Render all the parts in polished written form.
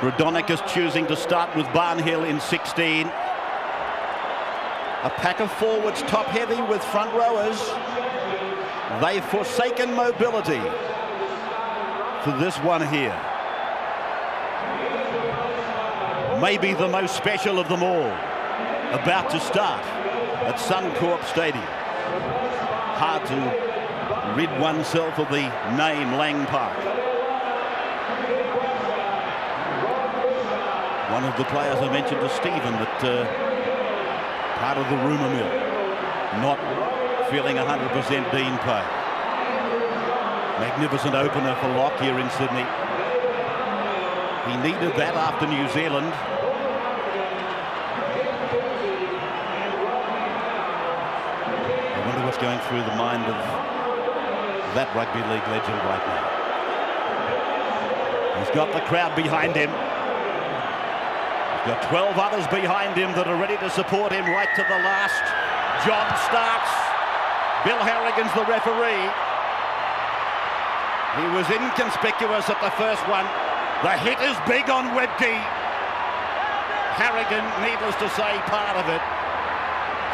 Raudonikis choosing to start with Barnhill in 16. A pack of forwards top heavy with front rowers. They've forsaken mobility for this one here. Maybe the most special of them all, about to start at Suncorp Stadium. Hard to rid oneself of the name Lang Park. One of the players I mentioned to Stephen that part of the rumour mill, not feeling 100% Dean Pay. Magnificent opener for Locke here in Sydney. He needed that after New Zealand. I wonder what's going through the mind of that rugby league legend right now. He's got the crowd behind him. He's got 12 others behind him that are ready to support him right to the last. John starts. Bill Harrigan's the referee. He was inconspicuous at the first one. The hit is big on Webke. Harrigan, needless to say, part of it.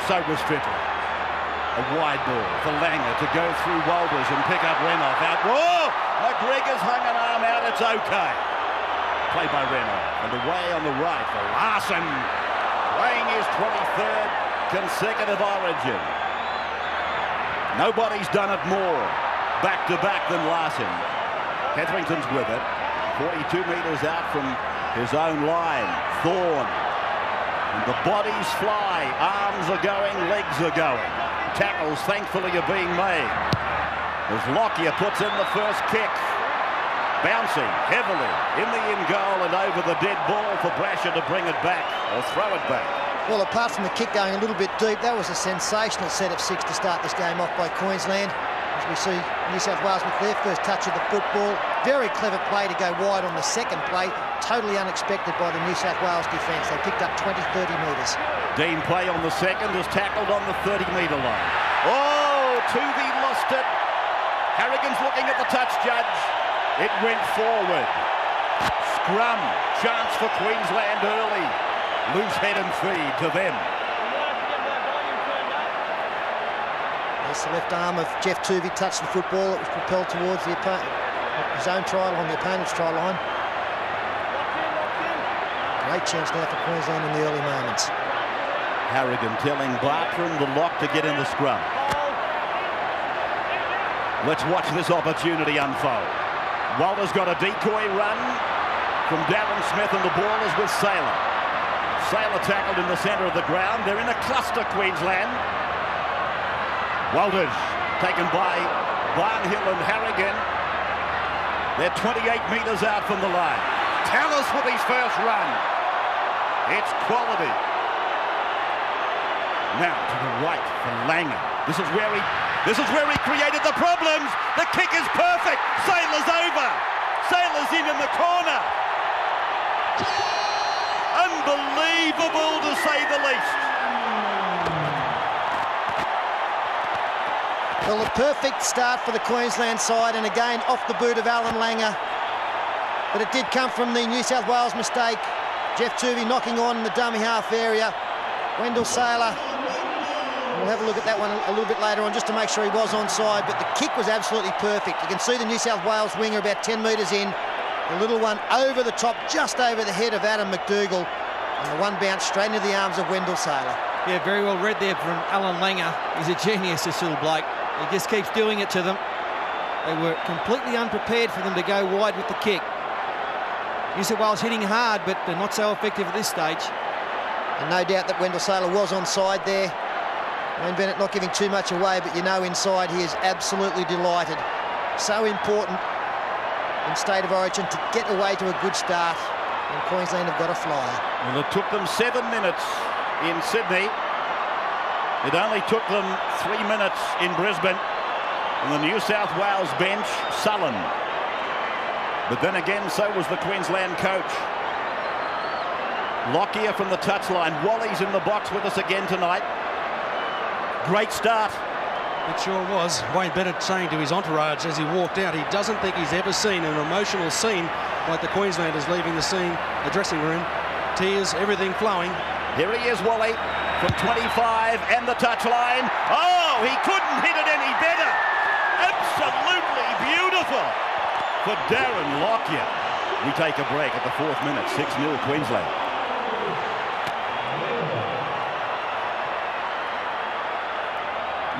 So was Fittler. A wide ball for Langer to go through Walters and pick up Renouf out. Whoa! McGregor's hung an arm out. It's okay. Play by Renouf. And away on the right for Larson. Playing his 23rd consecutive origin. Nobody's done it more back-to-back than Larson. Hetherington's with it. 42 metres out from his own line. Thorne. And the bodies fly. Arms are going, legs are going. Tackles, thankfully, are being made. As Lockyer puts in the first kick. Bouncing heavily in the in-goal and over the dead ball for Brasher to bring it back or throw it back. Well, apart from the kick going a little bit deep, that was a sensational set of 6 to start this game off by Queensland. As we see New South Wales with their first touch of the football. Very clever play to go wide on the second play. Totally unexpected by the New South Wales defence. They picked up 20, 30 metres. Dean Play on the second is tackled on the 30-metre line. Oh, Tuvey lost it. Harrigan's looking at the touch judge. It went forward. Scrum. Chance for Queensland early. Loose head and feed to them. Yes, the left arm of Jeff Tuvey touched the football. It was propelled towards the his own try line, the opponent's try line. Great chance now for Queensland in the early moments. Harrigan telling Bartram the lock to get in the scrum. Let's watch this opportunity unfold. Walter's got a decoy run from Darren Smith and the ball is with Saylor. Saylor tackled in the centre of the ground. They're in a cluster, Queensland. Walters taken by Barnhill and Harrigan. They're 28 metres out from the line. Tallis with his first run. It's quality. Now to the right for Langer. This is where he created the problems. The kick is perfect. Saylor's over. Saylor's in the corner. Unbelievable to say the least. Well, a perfect start for the Queensland side, and again off the boot of Alan Langer. But it did come from the New South Wales mistake. Jeff Tuvey knocking on in the dummy half area. Wendell Saylor. We'll have a look at that one a little bit later on just to make sure he was onside, but the kick was absolutely perfect. You can see the New South Wales winger about 10 metres in. The little one over the top, just over the head of Adam McDougall. And the one bounced straight into the arms of Wendell Saylor. Yeah, very well read there from Alan Langer. He's a genius, this little bloke. He just keeps doing it to them. They were completely unprepared for them to go wide with the kick. New South Wales hitting hard, but they're not so effective at this stage. And no doubt that Wendell Saylor was onside there. Wayne Bennett not giving too much away, but you know inside he is absolutely delighted. So important in State of Origin to get away to a good start. And Queensland have got a flyer. Well, it took them 7 minutes in Sydney. It only took them 3 minutes in Brisbane. And the New South Wales bench sullen. But then again, so was the Queensland coach. Lockyer from the touchline. Wally's in the box with us again tonight. Great start. It sure was. Wayne Bennett saying to his entourage as he walked out, he doesn't think he's ever seen an emotional scene like the Queenslanders leaving the dressing room. Tears, everything flowing. Here he is, Wally, from 25 and the touchline. Oh, he couldn't hit it any better. Absolutely beautiful for Darren Lockyer. We take a break at the 4th minute, 6-0 Queensland.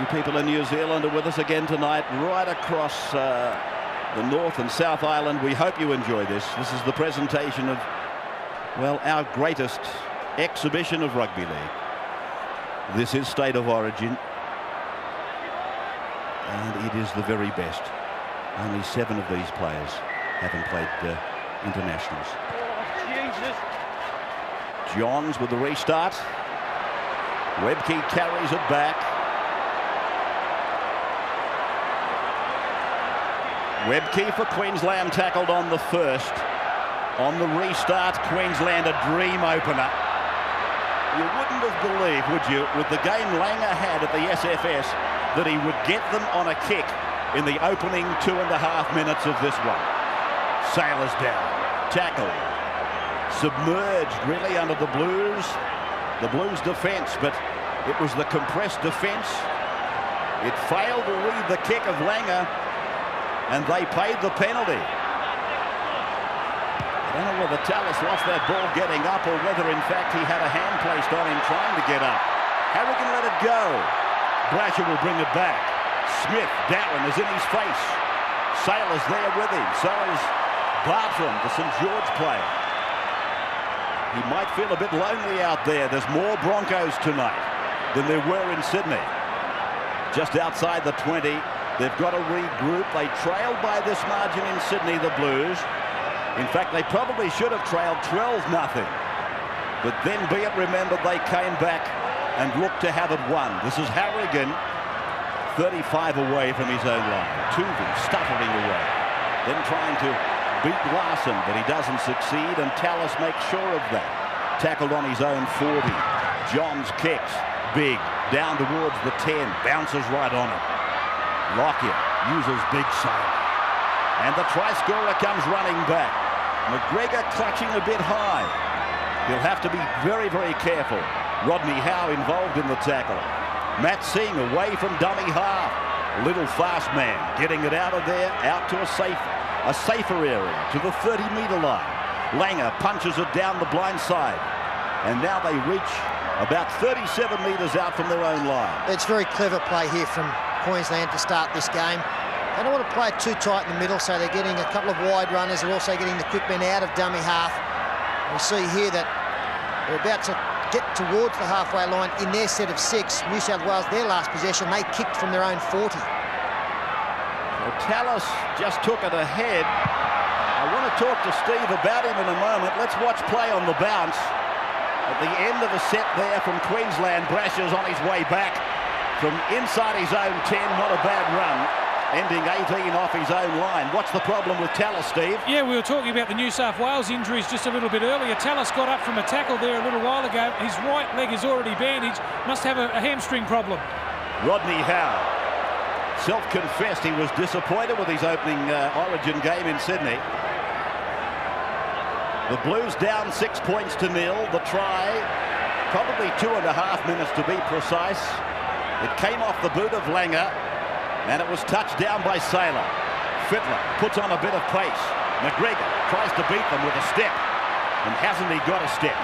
You people in New Zealand are with us again tonight, right across the North and South Island. We hope you enjoy this. This is the presentation of, well, our greatest exhibition of rugby league. This is State of Origin, and it is the very best. Only 7 of these players haven't played internationals. Johns with the restart. Webke carries it back. Webke for Queensland tackled on the first. On the restart, Queensland a dream opener. You wouldn't have believed, would you, with the game Langer had at the SFS, that he would get them on a kick in the opening 2.5 minutes of this one. Sailors down, tackle, submerged really under the Blues. The Blues defence, but it was the compressed defence. It failed to read the kick of Langer, and they paid the penalty. I don't know whether Tallis lost that ball getting up or whether in fact he had a hand placed on him trying to get up. Harrigan let it go. Brasher will bring it back. Smith, Darren is in his face. Sailor's there with him. So is Bartram, the St George player. He might feel a bit lonely out there. There's more Broncos tonight than there were in Sydney. Just outside the 20. They've got to regroup. They trailed by this margin in Sydney, the Blues. In fact, they probably should have trailed 12-0. But then, be it remembered, they came back and looked to have it won. This is Harrigan, 35 away from his own line. Tuvey stuttering away. Then trying to beat Larson, but he doesn't succeed, and Tallis makes sure of that. Tackled on his own 40. Johns kicks. Big. Down towards the 10. Bounces right on it. Lockyer uses big sail. And the try scorer comes running back. McGregor clutching a bit high. He'll have to be very, very careful. Rodney Howe involved in the tackle. Matt Singh away from dummy half. Little fast man getting it out of there, out to a safer area, to the 30-metre line. Langer punches it down the blind side. And now they reach about 37 metres out from their own line. It's very clever play here from Queensland to start this game. They don't want to play it too tight in the middle, so they're getting a couple of wide runners. They're also getting the quick men out of dummy half. We see here that they're about to get towards the halfway line in their set of 6. New South Wales, their last possession, they kicked from their own 40. Well, Tallis just took it ahead. I want to talk to Steve about him in a moment. Let's watch play on the bounce. At the end of the set there from Queensland, Brasher's on his way back from inside his own 10. Not a bad run. Ending 18 off his own line. What's the problem with Tallis, Steve? Yeah, we were talking about the New South Wales injuries just a little bit earlier. Tallis got up from a tackle there a little while ago. His right leg is already bandaged. Must have a hamstring problem. Rodney Howe self-confessed he was disappointed with his opening Origin game in Sydney. The Blues down 6 points to 0. The try, probably 2.5 minutes to be precise. It came off the boot of Langer. And it was touched down by Sailor. Fittler puts on a bit of pace. McGregor tries to beat them with a step. And hasn't he got a step?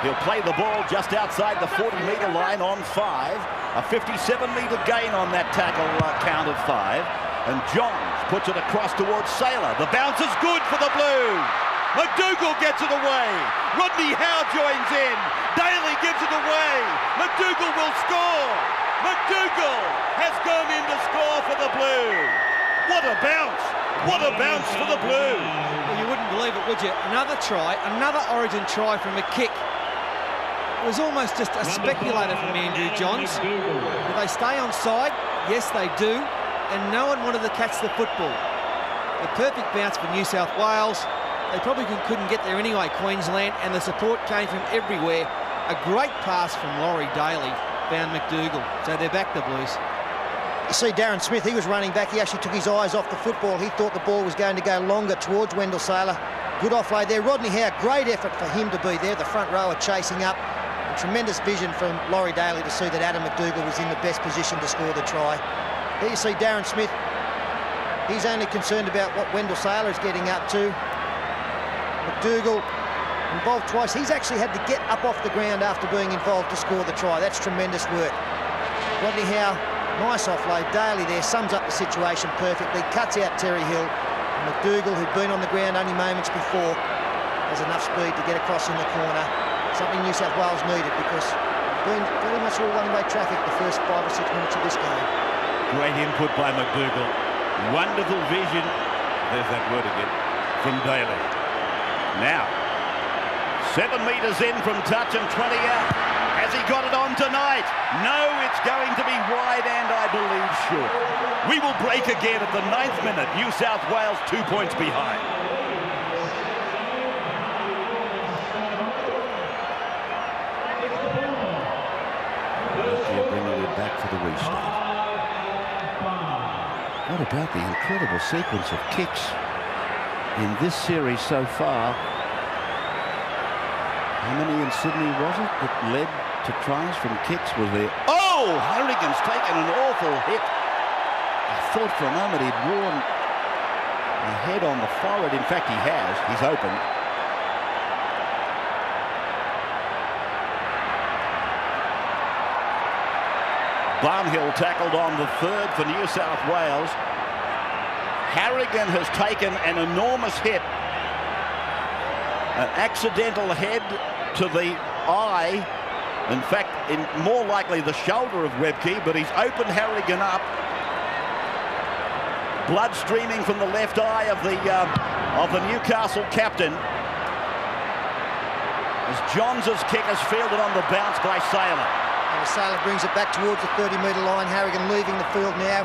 He'll play the ball just outside the 40-metre line on 5. A 57-metre gain on that tackle count of 5. And Johns puts it across towards Sailor. The bounce is good for the Blues. McDougall gets it away. Rodney Howe joins in. Daly gives it away. McDougall will score. McDougall has gone in to score for the Blues. What a bounce. What a bounce for the Blues. Well, you wouldn't believe it, would you? Another try, another Origin try from a kick. It was almost just a speculator from Andrew Johns. Do they stay on side? Yes, they do. And no one wanted to catch the football. The perfect bounce for New South Wales. They probably couldn't get there anyway, Queensland, and the support came from everywhere. A great pass from Laurie Daly found McDougall. So they're back, the Blues. You see Darren Smith, he was running back. He actually took his eyes off the football. He thought the ball was going to go longer towards Wendell Sailor. Good offload there. Rodney Howe, great effort for him to be there. The front rower chasing up. And tremendous vision from Laurie Daly to see that Adam McDougall was in the best position to score the try. There you see Darren Smith. He's only concerned about what Wendell Sailor is getting up to. McDougall involved twice. He's actually had to get up off the ground after being involved to score the try. That's tremendous work. Rodney Howe, nice offload. Daly there sums up the situation perfectly. Cuts out Terry Hill. And McDougall, who'd been on the ground only moments before, has enough speed to get across in the corner. Something New South Wales needed because it's been very much all one-way traffic the first 5 or 6 minutes of this game. Great input by McDougall. Wonderful vision. There's that word again. From Daly. Now, 7 metres in from touch and 20 out. Has he got it on tonight? No, it's going to be wide and I believe short. We will break again at the 9th minute. New South Wales 2 points behind. Bringing it back for the restart. What about the incredible sequence of kicks in this series so far? How many in Sydney was it that led to tries from kicks? Was there? Oh, Harrigan's taken an awful hit. I thought for a moment he'd worn a head on the forehead. In fact, he has. He's opened. Barnhill tackled on the 3rd for New South Wales. Harrigan has taken an enormous hit. An accidental head to the eye. In fact, more likely the shoulder of Webke, but he's opened Harrigan up. Blood streaming from the left eye of the Newcastle captain. As Johns' kick is fielded on the bounce by Sailor. And Sailor brings it back towards the 30-metre line. Harrigan leaving the field now.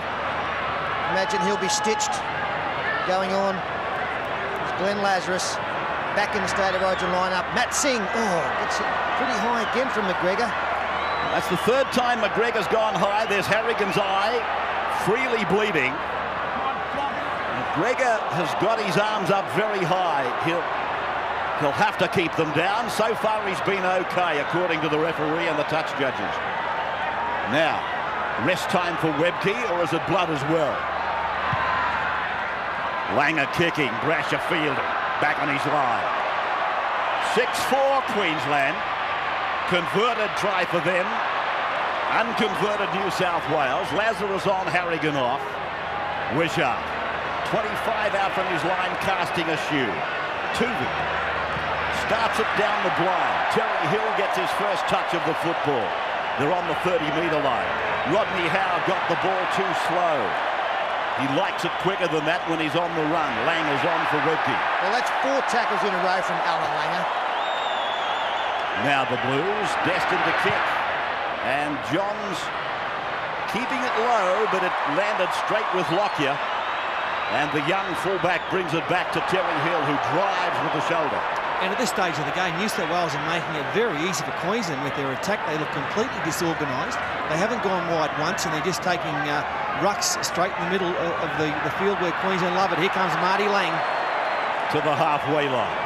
Imagine he'll be stitched. Going on is Glenn Lazarus. Back in the State of Origin lineup. Matt Singh. Oh, it's pretty high again from McGregor. That's the 3rd time McGregor's gone high. There's Harrigan's eye, freely bleeding. McGregor has got his arms up very high. He'll have to keep them down. So far he's been okay, according to the referee and the touch judges. Now, rest time for Webke, or is it blood as well? Langer kicking, Brasher fielding, back on his line. 6-4 Queensland. Converted try for them. Unconverted New South Wales. Lazarus on, Harrigan off. Wishart, 25 out from his line, casting a shoe. Tuvey starts it down the blind. Terry Hill gets his first touch of the football. They're on the 30-metre line. Rodney Howe got the ball too slow. He likes it quicker than that when he's on the run. Langer's on for Webke. Well, that's 4 tackles in a row from Alan Langer. Now the Blues destined to kick. And Johns keeping it low, but it landed straight with Lockyer. And the young fullback brings it back to Terry Hill, who drives with the shoulder. And at this stage of the game, New South Wales are making it very easy for Queensland with their attack. They look completely disorganised. They haven't gone wide once, and they're just taking rucks straight in the middle of the field where Queensland love it. Here comes Marty Lang. To the halfway line.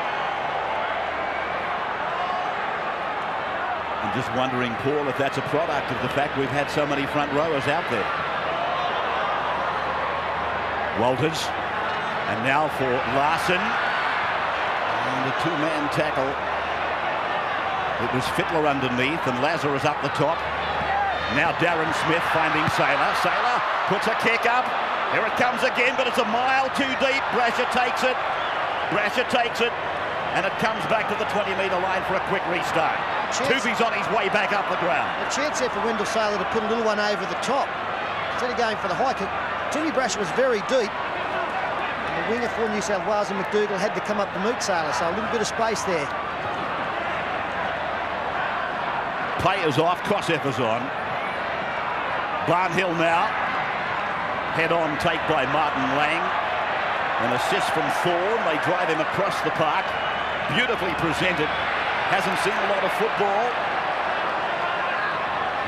I'm just wondering, Paul, if that's a product of the fact we've had so many front rowers out there. Walters. And now for Larson. And a 2-man tackle. It was Fittler underneath and Lazarus up the top. Now Darren Smith finding Sailor. Sailor puts a kick up. Here it comes again, but it's a mile too deep. Brasher takes it. Brasher takes it. And it comes back to the 20-metre line for a quick restart. Tuvey's on his way back up the ground. A chance there for Wendell Sailor to put a little one over the top. Instead of going for the high kick, Tuvey Brasher was very deep. And the winger for New South Wales and McDougall had to come up to meet Sailor, so a little bit of space there. Players off, Koseffer's on. Barnhill now. Head-on take by Martin Lang. An assist from Thorne. They drive him across the park. Beautifully presented. Hasn't seen a lot of football.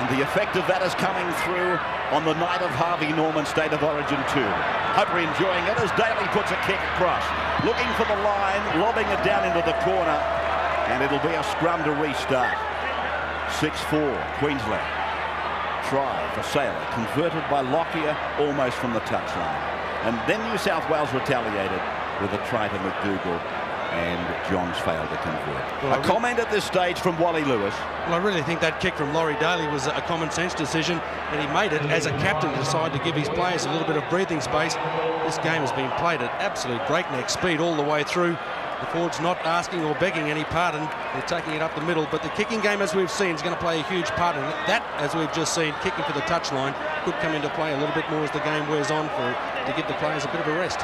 And the effect of that is coming through on the night of Harvey Norman State of Origin 2. Hope you're enjoying it as Daly puts a kick across. Looking for the line, lobbing it down into the corner. And it'll be a scrum to restart. 6-4, Queensland. Try for Sailor, converted by Lockyer almost from the touchline. And then New South Wales retaliated with a try to McDougall, and Johns failed to convert. Well, a comment at this stage from Wally Lewis. Well, I really think that kick from Laurie Daly was a common sense decision, and he made it as a captain to decide to give his players a little bit of breathing space. This game has been played at absolute breakneck speed all the way through. The forwards not asking or begging any pardon. They're taking it up the middle, but the kicking game, as we've seen, is going to play a huge part in it. That, as we've just seen, kicking for the touchline could come into play a little bit more as the game wears on to give the players a bit of a rest.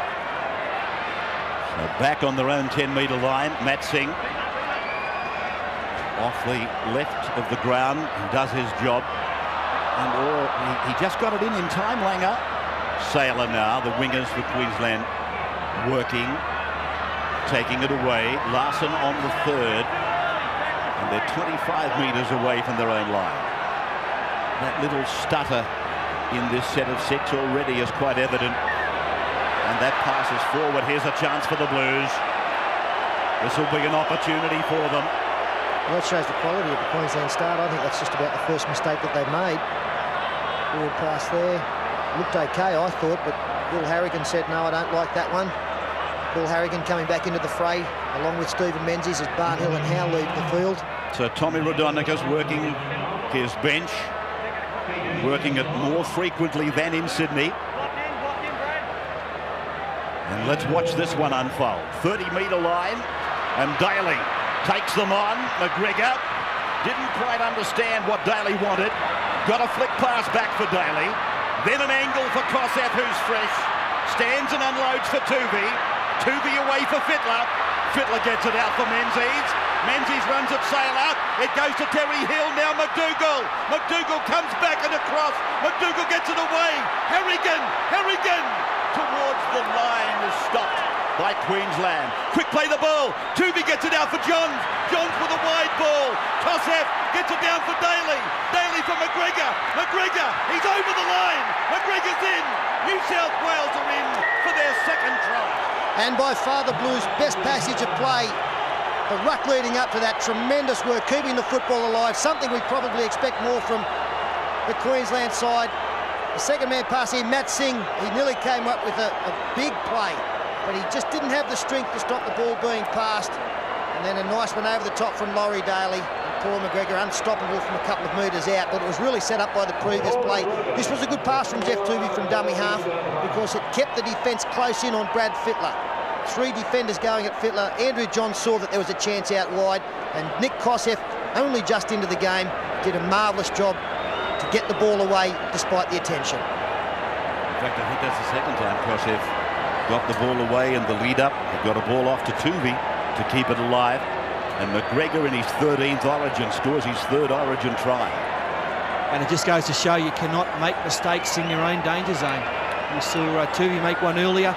So back on their own 10-metre line, Matt Singh off the left of the ground and does his job. And he just got it in time, Langer. Sailor now, the wingers for Queensland working, taking it away. Larson on the third, and they're 25 metres away from their own line. That little stutter in this set of 6 already is quite evident. And that passes forward. Here's a chance for the Blues. This will be an opportunity for them. Well, that shows the quality of the Queensland start. I think that's just about the first mistake that they've made. Forward pass there. Looked okay, I thought, but Bill Harrigan said, no, I don't like that one. Bill Harrigan coming back into the fray, along with Stephen Menzies as Barnhill and Howe leave the field. So Tommy Raudonikis working his bench, working it more frequently than in Sydney. And let's watch this one unfold. 30-metre line, and Daly takes them on. McGregor didn't quite understand what Daly wanted. Got a flick pass back for Daly. Then an angle for Kosef, who's fresh. Stands and unloads for Tuvey. Tuvey away for Fittler. Fittler gets it out for Menzies. Menzies runs at Sailor. It goes to Terry Hill. Now McDougall. McDougall comes back and across. McDougall gets it away. Harrigan towards the line is stopped by Queensland. Quick play the ball. Tuvey gets it out for Johns. Johns with a wide ball. Kosef gets it down for Daly. Daly for McGregor. McGregor, he's over the line. McGregor's in. New South Wales are in for their second try. And by far the Blues' best passage of play. The ruck leading up to that, tremendous work, keeping the football alive, something we probably expect more from the Queensland side. The second man pass here, Matt Singh, he nearly came up with a big play, but he just didn't have the strength to stop the ball being passed. And then a nice one over the top from Laurie Daly. And Paul McGregor unstoppable from a couple of metres out, but it was really set up by the previous play. This was a good pass from Jeff Tuvey from dummy half because it kept the defence close in on Brad Fittler. 3 defenders going at Fittler. Andrew Johns saw that there was a chance out wide, and Nick Kosef, only just into the game, did a marvellous job to get the ball away despite the attention. In fact, I think that's the second time Kosef got the ball away in the lead-up. He got a ball off to Tuvey to keep it alive. And McGregor in his 13th Origin scores his 3rd Origin try. And it just goes to show you cannot make mistakes in your own danger zone. You saw Tuvey make one earlier.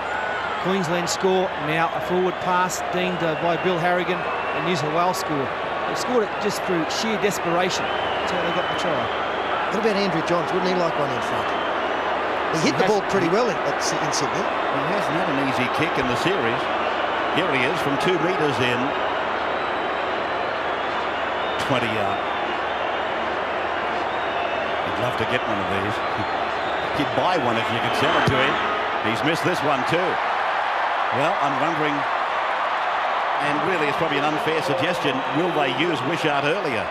Queensland score, now a forward pass deemed by Bill Harrigan, and New South Wales score. They scored it just through sheer desperation. That's how they got the try. What about Andrew Johns? Wouldn't he like one in front? He hit the ball pretty well in Sydney. He hasn't had an easy kick in the series. Here he is from 2 metres in. 20 yard. He'd love to get one of these. He'd buy one if you could sell it to him. He's missed this one too. Well, I'm wondering, and really it's probably an unfair suggestion, will they use Wishart earlier?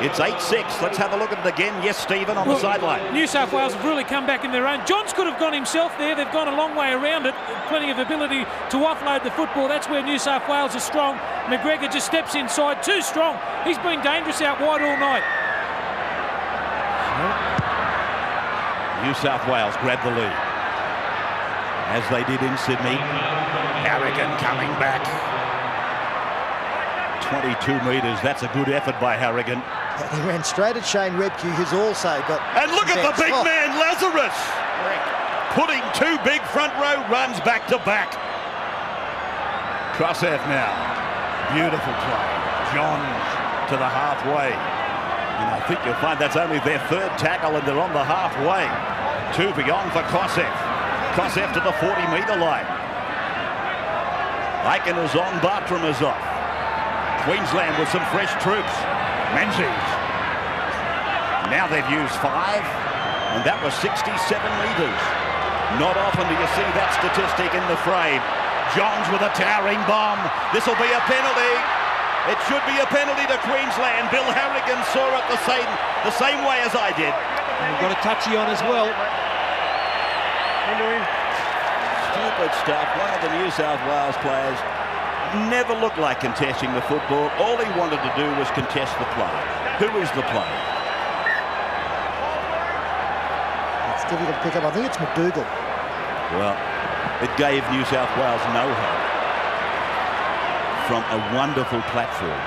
It's 8-6. Let's have a look at it again. Yes, Stephen, on the sideline. New South Wales have really come back in their own. Johns could have gone himself there. They've gone a long way around it. Plenty of ability to offload the football. That's where New South Wales are strong. McGregor just steps inside. Too strong. He's been dangerous out wide all night. New South Wales grab the lead, as they did in Sydney. Harrigan coming back. 22 metres. That's a good effort by Harrigan. He ran straight at Shane Redke, who's also got... And look at the big man, Lazarus! Putting 2 big front row runs back to back. Kosef now. Beautiful play. Johns to the halfway. And I think you'll find that's only their third tackle, and they're on the halfway. 2 beyond for Kosef. Kosef to the 40-metre line. Aiken is on, Bartram is off. Queensland with some fresh troops. Menzies. Now they've used 5, and that was 67 metres. Not often do you see that statistic in the frame. Johns with a towering bomb. This will be a penalty. It should be a penalty to Queensland. Bill Harrigan saw it the same way as I did. And we've got a touchy on as well. Stupid stuff. One of the New South Wales players never looked like contesting the football. All he wanted to do was contest the play. Who is the player? It's difficult to pick up. I think it's McDougall. Well, it gave New South Wales no hope from a wonderful platform.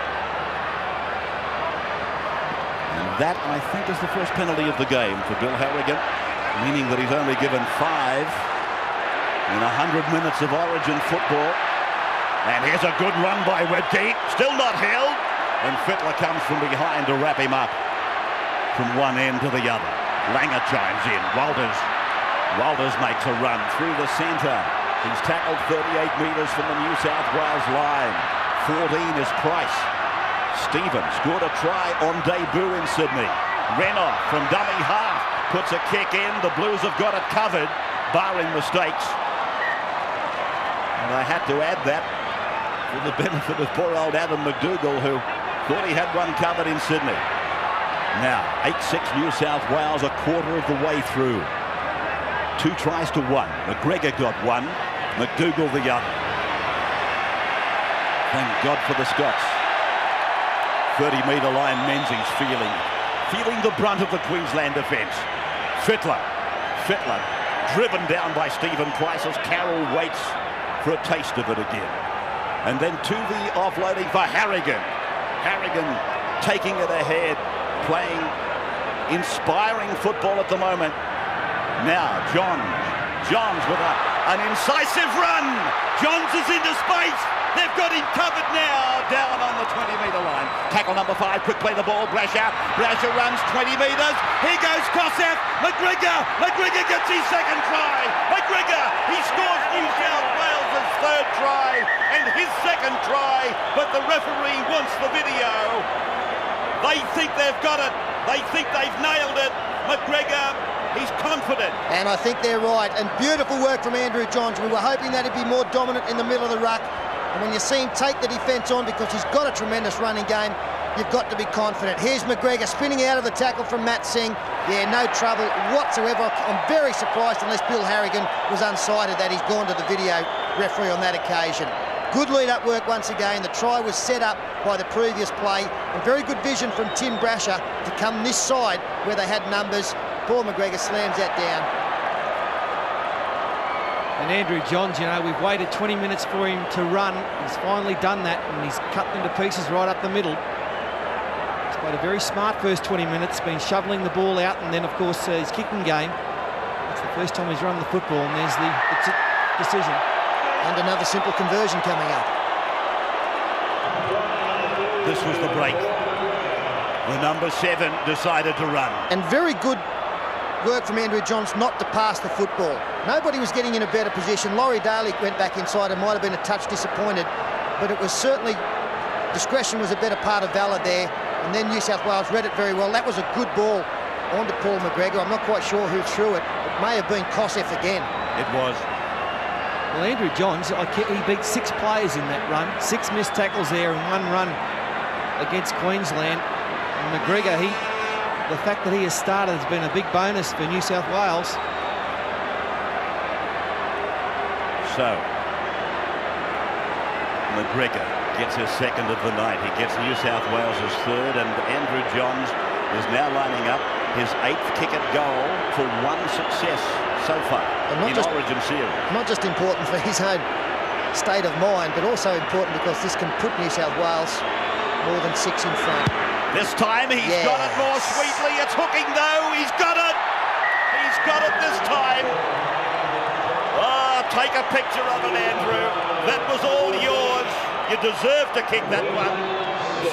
And that, I think, is the first penalty of the game for Bill Harrigan, meaning that he's only given 5 in 100 minutes of Origin football. And here's a good run by Wedgate, still not held, and Fittler comes from behind to wrap him up from one end to the other. Langer chimes in. Walters makes a run through the centre. He's tackled 38 metres from the New South Wales line. 14 is Price. Stevens scored a try on debut in Sydney. Renoff from dummy half puts a kick in. The Blues have got it covered, barring mistakes. And I had to add that for the benefit of poor old Adam McDougall, who thought he had one covered in Sydney. Now, 8-6 New South Wales, a quarter of the way through. 2 tries to 1. McGregor got 1, McDougall the other. Thank God for the Scots. 30-metre line, Menzies feeling the brunt of the Queensland defence. Fittler driven down by Stephen Price as Carroll waits for a taste of it again. And then to the offloading for Harrigan. Harrigan taking it ahead, playing inspiring football at the moment. Now Johns with an incisive run. Johns is into space. They've got him covered now, down on the 20-metre line. Tackle number 5, quick play the ball, Brasher runs 20 metres. Here goes Kosef. McGregor gets his second try. McGregor, he scores New South Wales' third try and his second try, but the referee wants the video. They think they've got it. They think they've nailed it. McGregor, he's confident. And I think they're right. And beautiful work from Andrew Johns. We were hoping that he'd be more dominant in the middle of the ruck. And when you see him take the defence on, because he's got a tremendous running game, you've got to be confident. Here's McGregor spinning out of the tackle from Matt Singh. Yeah, no trouble whatsoever. I'm very surprised, unless Bill Harrigan was unsighted, that he's gone to the video referee on that occasion. Good lead-up work once again. The try was set up by the previous play, and very good vision from Tim Brasher to come this side where they had numbers. Paul McGregor slams that down. And Andrew Johns, you know, we've waited 20 minutes for him to run. He's finally done that, and he's cut them to pieces right up the middle. He's played a very smart first 20 minutes, been shoveling the ball out, and then, of course, his kicking game. It's the first time he's run the football, and there's the decision. And another simple conversion coming up. This was the break. The number 7 decided to run. And very good work from Andrew Johns not to pass the football. Nobody was getting in a better position. Laurie Daly went back inside and might have been a touch disappointed, but it was certainly, discretion was a better part of valor there. And then New South Wales read it very well. That was a good ball onto Paul McGregor. I'm not quite sure who threw it. It may have been Kosef again. It was. Well, Andrew Johns, he beat 6 players in that run. 6 missed tackles there and 1 run against Queensland. And McGregor, the fact that he has started has been a big bonus for New South Wales. So, McGregor gets his second of the night. He gets New South Wales' third, and Andrew Johns is now lining up his 8th kick at goal for 1 success so far in Origin series. Not just important for his own state of mind, but also important because this can put New South Wales more than 6 in front. This time he's got it more sweetly. It's hooking though. He's got it. He's got it this time. Oh, take a picture of it, Andrew. That was all yours. You deserve to kick that one.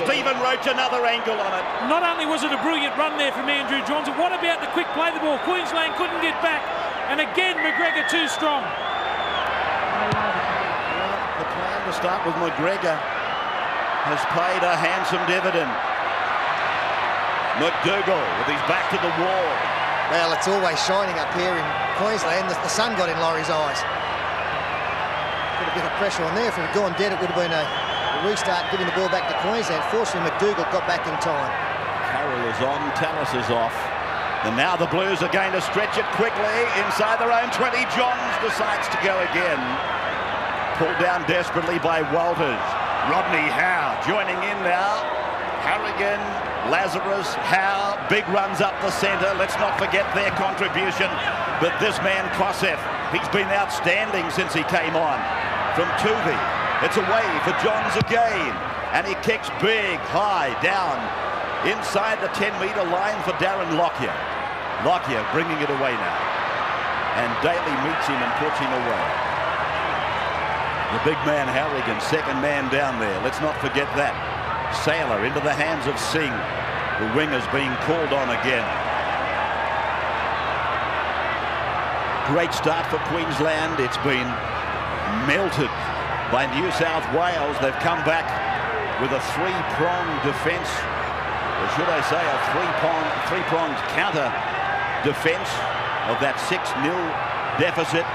Stephen Roach, another angle on it. Not only was it a brilliant run there from Andrew Johns, what about the quick play the ball? Queensland couldn't get back. And again, McGregor too strong. The plan to start with McGregor has paid a handsome dividend. McDougall with his back to the wall. Well, it's always shining up here in Queensland. The sun got in Laurie's eyes. Put a bit of pressure on there. If it had gone dead, it would have been a restart, giving the ball back to Queensland. Fortunately, McDougall got back in time. Carroll is on, Tallis is off. And now the Blues are going to stretch it quickly inside their own 20. Johns decides to go again. Pulled down desperately by Walters. Rodney Howe joining in now. Harrigan, Lazarus, Howe, big runs up the centre. Let's not forget their contribution. But this man, Kosef, he's been outstanding since he came on. From Tuvey, it's away for Johns again. And he kicks big, high, down. Inside the 10-metre line for Darren Lockyer. Lockyer bringing it away now. And Daly meets him and puts him away. The big man, Harrigan, second man down there. Let's not forget that. Sailor into the hands of Singh. The winger's being called on again. Great start for Queensland. It's been melted by New South Wales. They've come back with a three-pronged defence. Or should I say a three-pronged counter defence of that 6-0 deficit.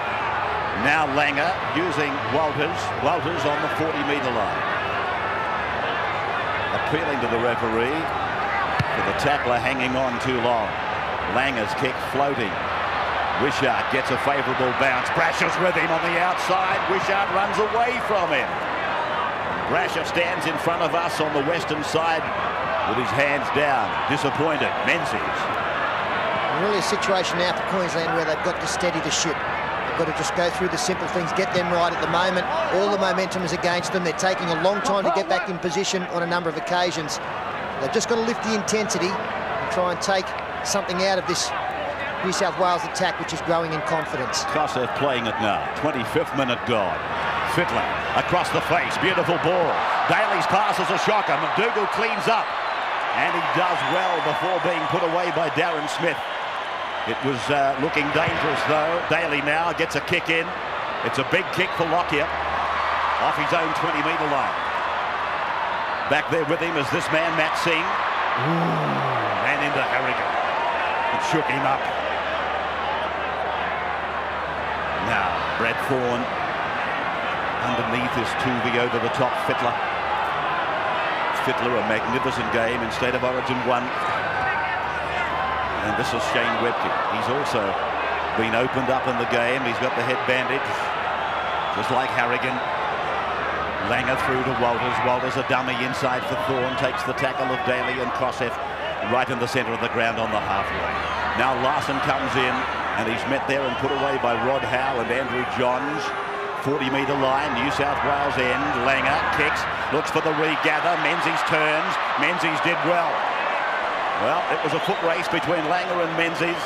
Now Langer using Walters. Walters on the 40-metre line. Appealing to the referee for the tackler hanging on too long. Langer's kick floating. Wishart gets a favourable bounce. Brasher's with him on the outside. Wishart runs away from him. Brasher stands in front of us on the western side with his hands down. Disappointed. Menzies. Really a situation now for Queensland where they've got to steady the ship. They've got to just go through the simple things, get them right at the moment. All the momentum is against them. They're taking a long time to get back in position on a number of occasions. They've just got to lift the intensity and try and take something out of this New South Wales attack, which is growing in confidence. Kosef playing it now. 25th minute gone. Fittler across the face. Beautiful ball. Daly's pass is a shocker. McDougall cleans up. And he does well before being put away by Darren Smith. It was looking dangerous, though. Daly now gets a kick in. It's a big kick for Lockyer. Off his own 20-metre line. Back there with him is this man, Matt Singh. And into Harrigan. It shook him up. Now, Brad Thorne. Underneath is Tuvey, over the top, Fittler. Fittler, a magnificent game in State of Origin 1. And this is Shane Webcke. He's also been opened up in the game. He's got the head bandage, just like Harrigan. Langer through to Walters. Walters a dummy inside for Thorne. Takes the tackle of Daly and Kosef right in the centre of the ground on the halfway. Now Larson comes in and he's met there and put away by Rod Howe and Andrew Johns. 40-metre line, New South Wales end. Langer kicks, looks for the regather. Menzies turns. Menzies did well. Well, it was a foot race between Langer and Menzies,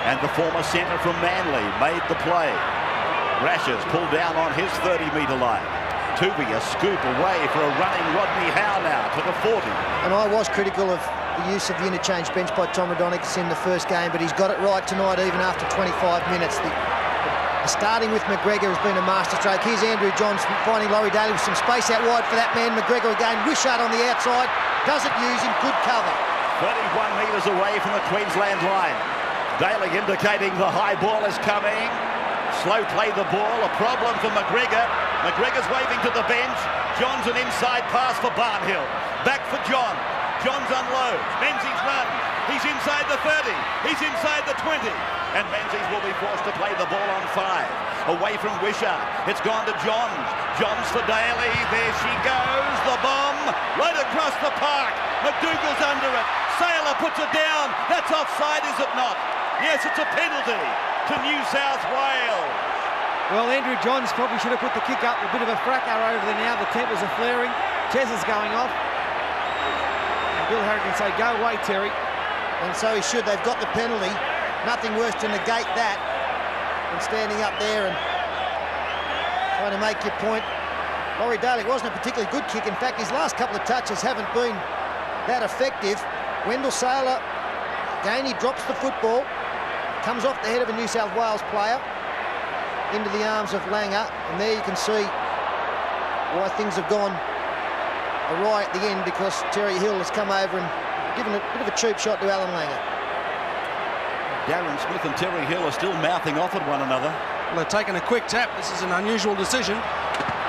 and the former centre from Manly made the play. Brasher's pulled down on his 30-metre line. Tuvey a scoop away for a running Rodney Howe now to the 40. And I was critical of the use of the interchange bench by Tom Raudonikis in the first game, but he's got it right tonight even after 25 minutes. Starting with McGregor has been a masterstroke. Here's Andrew Johns finding Laurie Daly with some space out wide for that man. McGregor again. Wishart on the outside. Doesn't use him. Good cover. 31 metres away from the Queensland line. Daly indicating the high ball is coming. Slow play the ball. A problem for McGregor. McGregor's waving to the bench. Johns an inside pass for Barnhill. Back for John. Johns unloads. Menzies runs. He's inside the 30. He's inside the 20. And Menzies will be forced to play the ball on 5. Away from Wishart. It's gone to Johns. Johns for Daly. There she goes. The bomb right across the park. McDougall's under it. Sailor puts it down. That's offside, is it not? Yes, it's a penalty to New South Wales. Well, Andrew Johns probably should have put the kick up. A bit of a fracas over there now. The tempers are flaring. Tez is going off. And Bill Harrigan say, go away, Terry. And so he should. They've got the penalty. Nothing worse to negate that than standing up there and trying to make your point Laurie Daly wasn't a particularly good kick. In fact, his last couple of touches haven't been that effective. Wendell Sailor, again, he drops the football, comes off the head of a New South Wales player into the arms of Langer, and there you can see why things have gone awry at the end, because Terry Hill has come over and given a bit of a cheap shot to Alan Langer. Darren Smith and Terry Hill are still mouthing off at one another. Well, they're taking a quick tap. This is an unusual decision.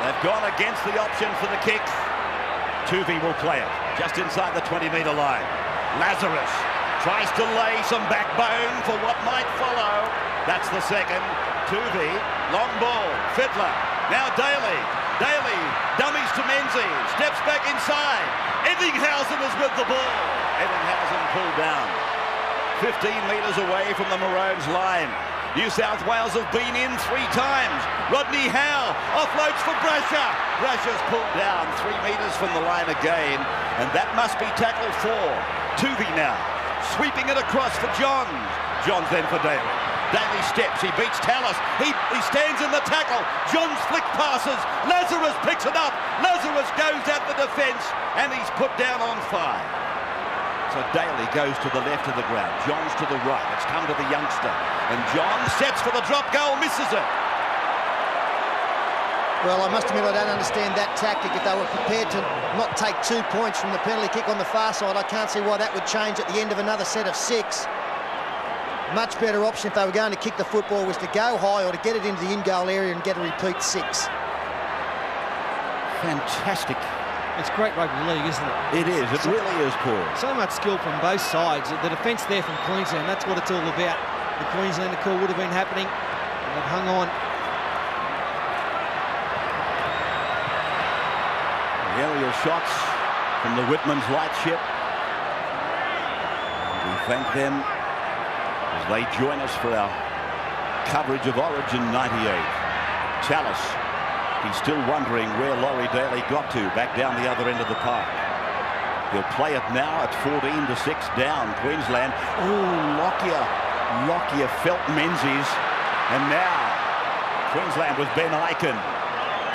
They've gone against the option for the kick. Tuvey will play it just inside the 20-metre line. Lazarus tries to lay some backbone for what might follow. That's the second. Tuvey, long ball, Fittler. Now Daly. Daly dummies to Menzies, steps back inside. Eddinghausen is with the ball. Eddinghausen pulled down. 15 metres away from the Maroons line. New South Wales have been in 3 times. Rodney Howe offloads for Brasher. Brasher's pulled down 3 metres from the line again, and that must be tackle 4. Tuvey now, sweeping it across for Johns. Johns then for Daly. Daly steps, he beats Tallis. He stands in the tackle. Johns flick passes. Lazarus picks it up. Lazarus goes at the defence, and he's put down on 5. So Daly goes to the left of the ground. Johns to the right. It's come to the youngster. And Johns sets for the drop goal, misses it. Well, I must admit I don't understand that tactic. If they were prepared to not take 2 points from the penalty kick on the far side, I can't see why that would change at the end of another set of 6. Much better option if they were going to kick the football was to go high or to get it into the in-goal area and get a repeat 6. Fantastic. It's great rugby league, isn't it? It is. It really is, Paul. So much skill from both sides. The defence there from Queensland, that's what it's all about. The Queenslander call would have been happening, and they've hung on. Aerial shots from the Whitman's lightship. We thank them as they join us for our coverage of Origin 98. Tallis, he's still wondering where Laurie Daly got to, back down the other end of the park. He'll play it now at 14-6 down, Queensland. Oh, Lockyer felt Menzies, and now Queensland with Ben Ikin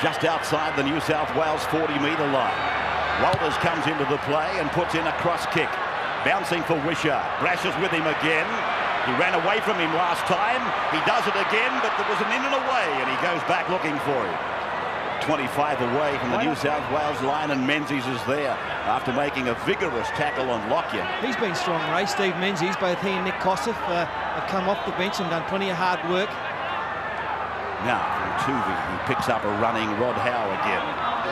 just outside the New South Wales 40-metre line. Walters comes into the play and puts in a cross kick. Bouncing for Wishart. Brasher's with him again. He ran away from him last time. He does it again, but there was an in and away, and he goes back looking for him. 25 away from the New South Wales line, and Menzies is there after making a vigorous tackle on Lockyer. He's been strong, Ray. Steve Menzies, both he and Nick Kossoff have come off the bench and done plenty of hard work. Now from Tuvey, he picks up a running Rod Howe again.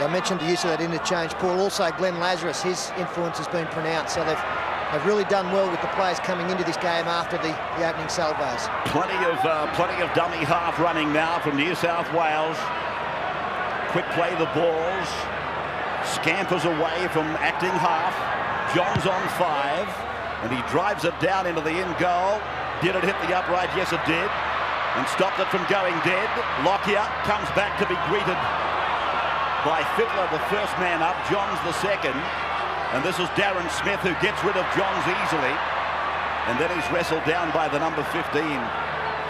I mentioned the use of that interchange, Paul. Also, Glenn Lazarus, his influence has been pronounced. So they've really done well with the players coming into this game after the opening salvos. Plenty of dummy half running now from New South Wales. Quick play the balls. Scampers away from acting half. Johns on 5. And he drives it down into the in goal. Did it hit the upright? Yes, it did. And stopped it from going dead. Lockyer comes back to be greeted by Fittler, the first man up, Johns the second. And this is Darren Smith, who gets rid of Johns easily. And then he's wrestled down by the number 15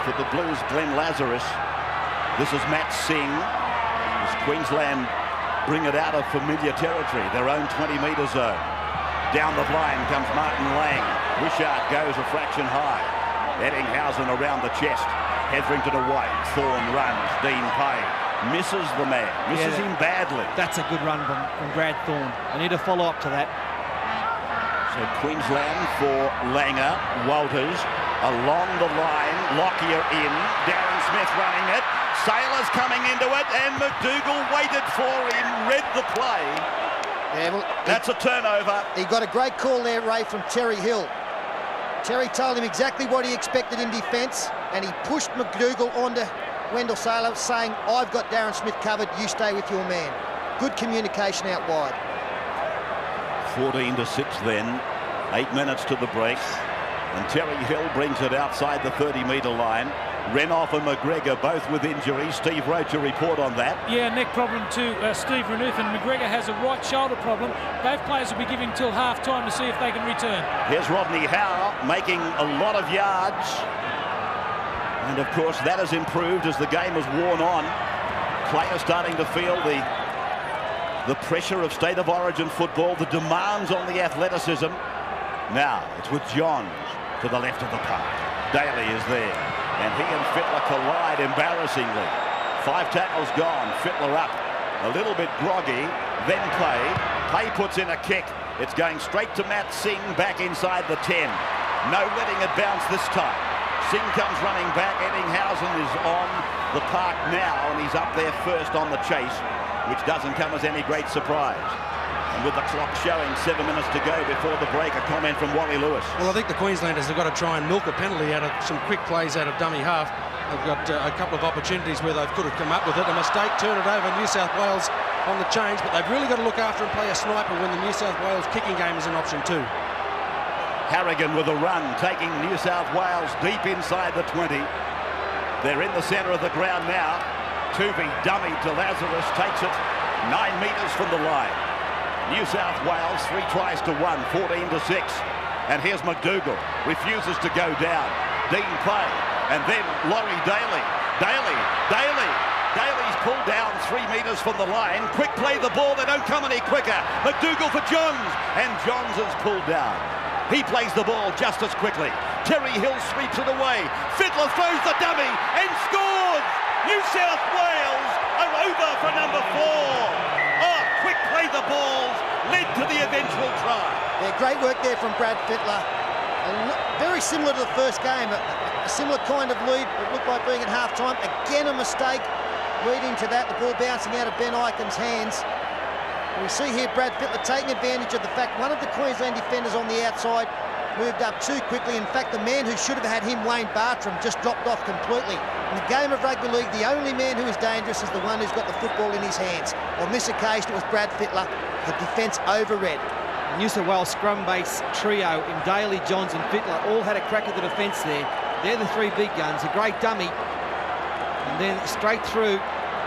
for the Blues, Glenn Lazarus. This is Matt Singh. As Queensland bring it out of familiar territory, their own 20-metre zone. Down the line comes Martin Lang. Wishart goes a fraction high. Eddinghausen around the chest. Hetherington away. Thorne runs. Dean Payne misses the man. Misses him badly. That's a good run from Brad Thorne. I need to follow up to that. So Queensland for Langer. Walters along the line. Lockyer in. Darren Smith running it. Sailor's coming into it, and McDougall waited for him. Read the play. Yeah, well, that's a turnover. He got a great call there, Ray, from Terry Hill. Terry told him exactly what he expected in defence, and he pushed McDougall onto Wendell Sailor, saying, I've got Darren Smith covered, you stay with your man. Good communication out wide. 14-6 then, 8 minutes to the break, and Terry Hill brings it outside the 30-metre line. Renouf and McGregor both with injuries. Steve wrote a report on that. Yeah, neck problem to Steve Renouf, and McGregor has a right shoulder problem. Both players will be giving till half-time to see if they can return. Here's Rodney Howe making a lot of yards. And, of course, that has improved as the game has worn on. Players starting to feel the the pressure of State of Origin football, the demands on the athleticism. Now it's with Johns to the left of the park. Daly is there, and he and Fittler collide embarrassingly. 5 tackles gone. Fittler up, a little bit groggy. Then Pay puts in a kick. It's going straight to Matt Singh back inside the 10. No letting it bounce this time. Singh comes running back. Eddinghausen is on the park now, and he's up there first on the chase, which doesn't come as any great surprise. And with the clock showing 7 minutes to go before the break, a comment from Wally Lewis. Well, I think the Queenslanders have got to try and milk a penalty out of some quick plays out of dummy half. They've got a couple of opportunities where they could have come up with it. A mistake, turn it over. New South Wales on the change, but they've really got to look after and play a sniper when the New South Wales kicking game is an option too. Harrigan with a run, taking New South Wales deep inside the 20. They're in the centre of the ground now. Tuvey, dummy to Lazarus, takes it 9 metres from the line. New South Wales 3 tries to 1, 14-6. And here's McDougall, refuses to go down. Dean Pay, and then Laurie Daly. Daly's pulled down 3 metres from the line. Quick play the ball, they don't come any quicker. McDougall for Johns, and Johns is pulled down. He plays the ball just as quickly. Terry Hill sweeps it away. Fittler throws the dummy and scores! New South Wales are over for number 4. Oh, quick play the balls led to the eventual try. Yeah, great work there from Brad Fittler. Very similar to the first game. A similar kind of lead. It looked like being at half-time. Again, a mistake leading to that. The ball bouncing out of Ben Ikin's hands. We see here Brad Fittler taking advantage of the fact one of the Queensland defenders on the outside moved up too quickly. In fact, the man who should have had him, Wayne Bartram, just dropped off completely. In the game of rugby league, the only man who is dangerous is the one who's got the football in his hands. On this occasion, it was Brad Fittler. The defence overread. New South Wales scrum base trio in Daly, Johns and Fittler all had a crack at the defence there. They're the 3 big guns. A great dummy. And then straight through,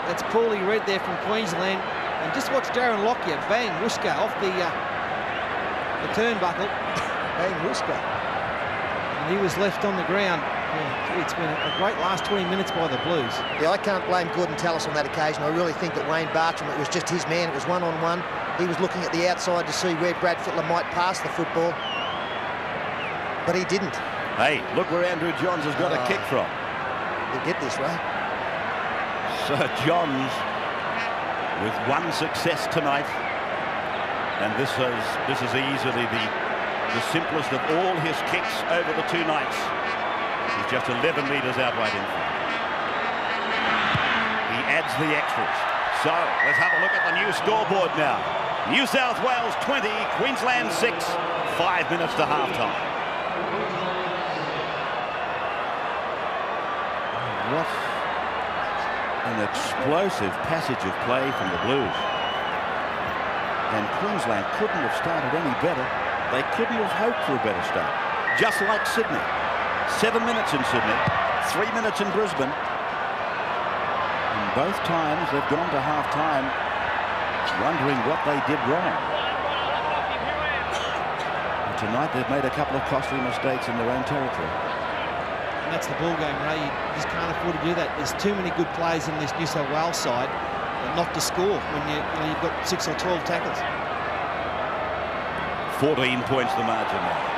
that's Paulie Red there from Queensland. And just watch Darren Lockyer, bang, Wooska off the turnbuckle. Bang, Wooska. And he was left on the ground. Yeah, it's been a great last 20 minutes by the Blues. Yeah, I can't blame Gordon Tallis on that occasion. I really think that Wayne Bartram, it was just his man. It was one-on-one. He was looking at the outside to see where Brad Fittler might pass the football. But he didn't. Hey, look where Andrew Johns has got a kick from. He'll get this, right? So Johns with 1 success tonight, and this is easily the simplest of all his kicks over the 2 nights. He's just 11 metres out right in front. He adds the extras. So let's have a look at the new scoreboard now. New South Wales 20, Queensland 6, 5 minutes to half-time. What an explosive passage of play from the Blues. And Queensland couldn't have started any better. They couldn't have hoped for a better start. Just like Sydney. 7 minutes in Sydney, 3 minutes in Brisbane. And both times they've gone to half-time wondering what they did wrong. And tonight they've made a couple of costly mistakes in their own territory. And that's the ball game, Ray. You just can't afford to do that. There's too many good players in this New South Wales side not to score when you've got 6 or 12 tackles. 14 points the margin now.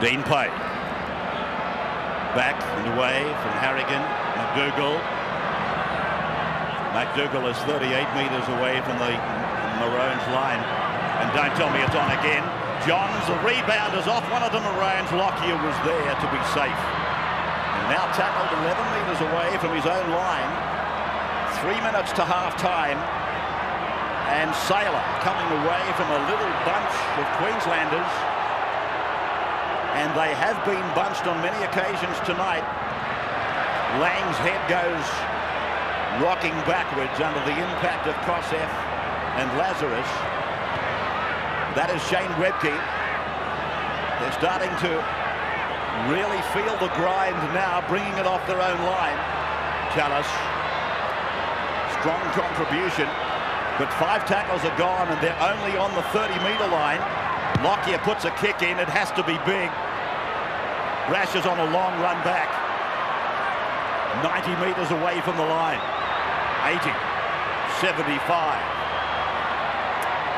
Dean Pay. Back and away from Harrigan. McDougall. McDougall is 38 metres away from the Maroons line. And don't tell me it's on again. Johns, the rebound is off one of the Maroons. Lockyer was there to be safe. And now tackled 11 metres away from his own line. 3 minutes to half-time. And Saylor coming away from a little bunch of Queenslanders. And they have been bunched on many occasions tonight. Lang's head goes rocking backwards under the impact of Kosef and Lazarus. That is Shane Webke. They're starting to really feel the grind now, bringing it off their own line. Tallis, strong contribution, but 5 tackles are gone and they're only on the 30-metre line. Lockyer puts a kick in, it has to be big. Rash is on a long run back. 90 metres away from the line. 80, 75.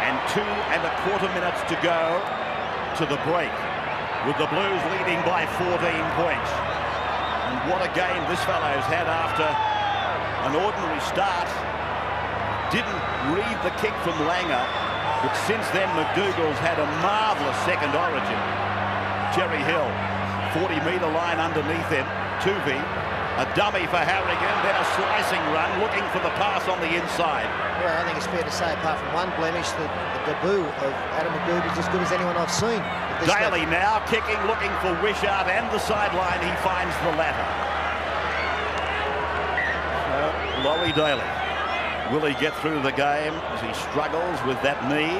And 2.25 minutes to go to the break, with the Blues leading by 14 points. And what a game this fellow's had after an ordinary start. Didn't read the kick from Langer, but since then McDougall's had a marvellous second origin. Jerry Hill, 40-metre line underneath him. Tuvey, a dummy for Harrigan, then a slicing run, looking for the pass on the inside. Well, I think it's fair to say, apart from one blemish, the debut of Adam McDougall is as good as anyone I've seen. Daly now kicking, looking for Wishart and the sideline. He finds the latter. Laurie Daly, will he get through the game as he struggles with that knee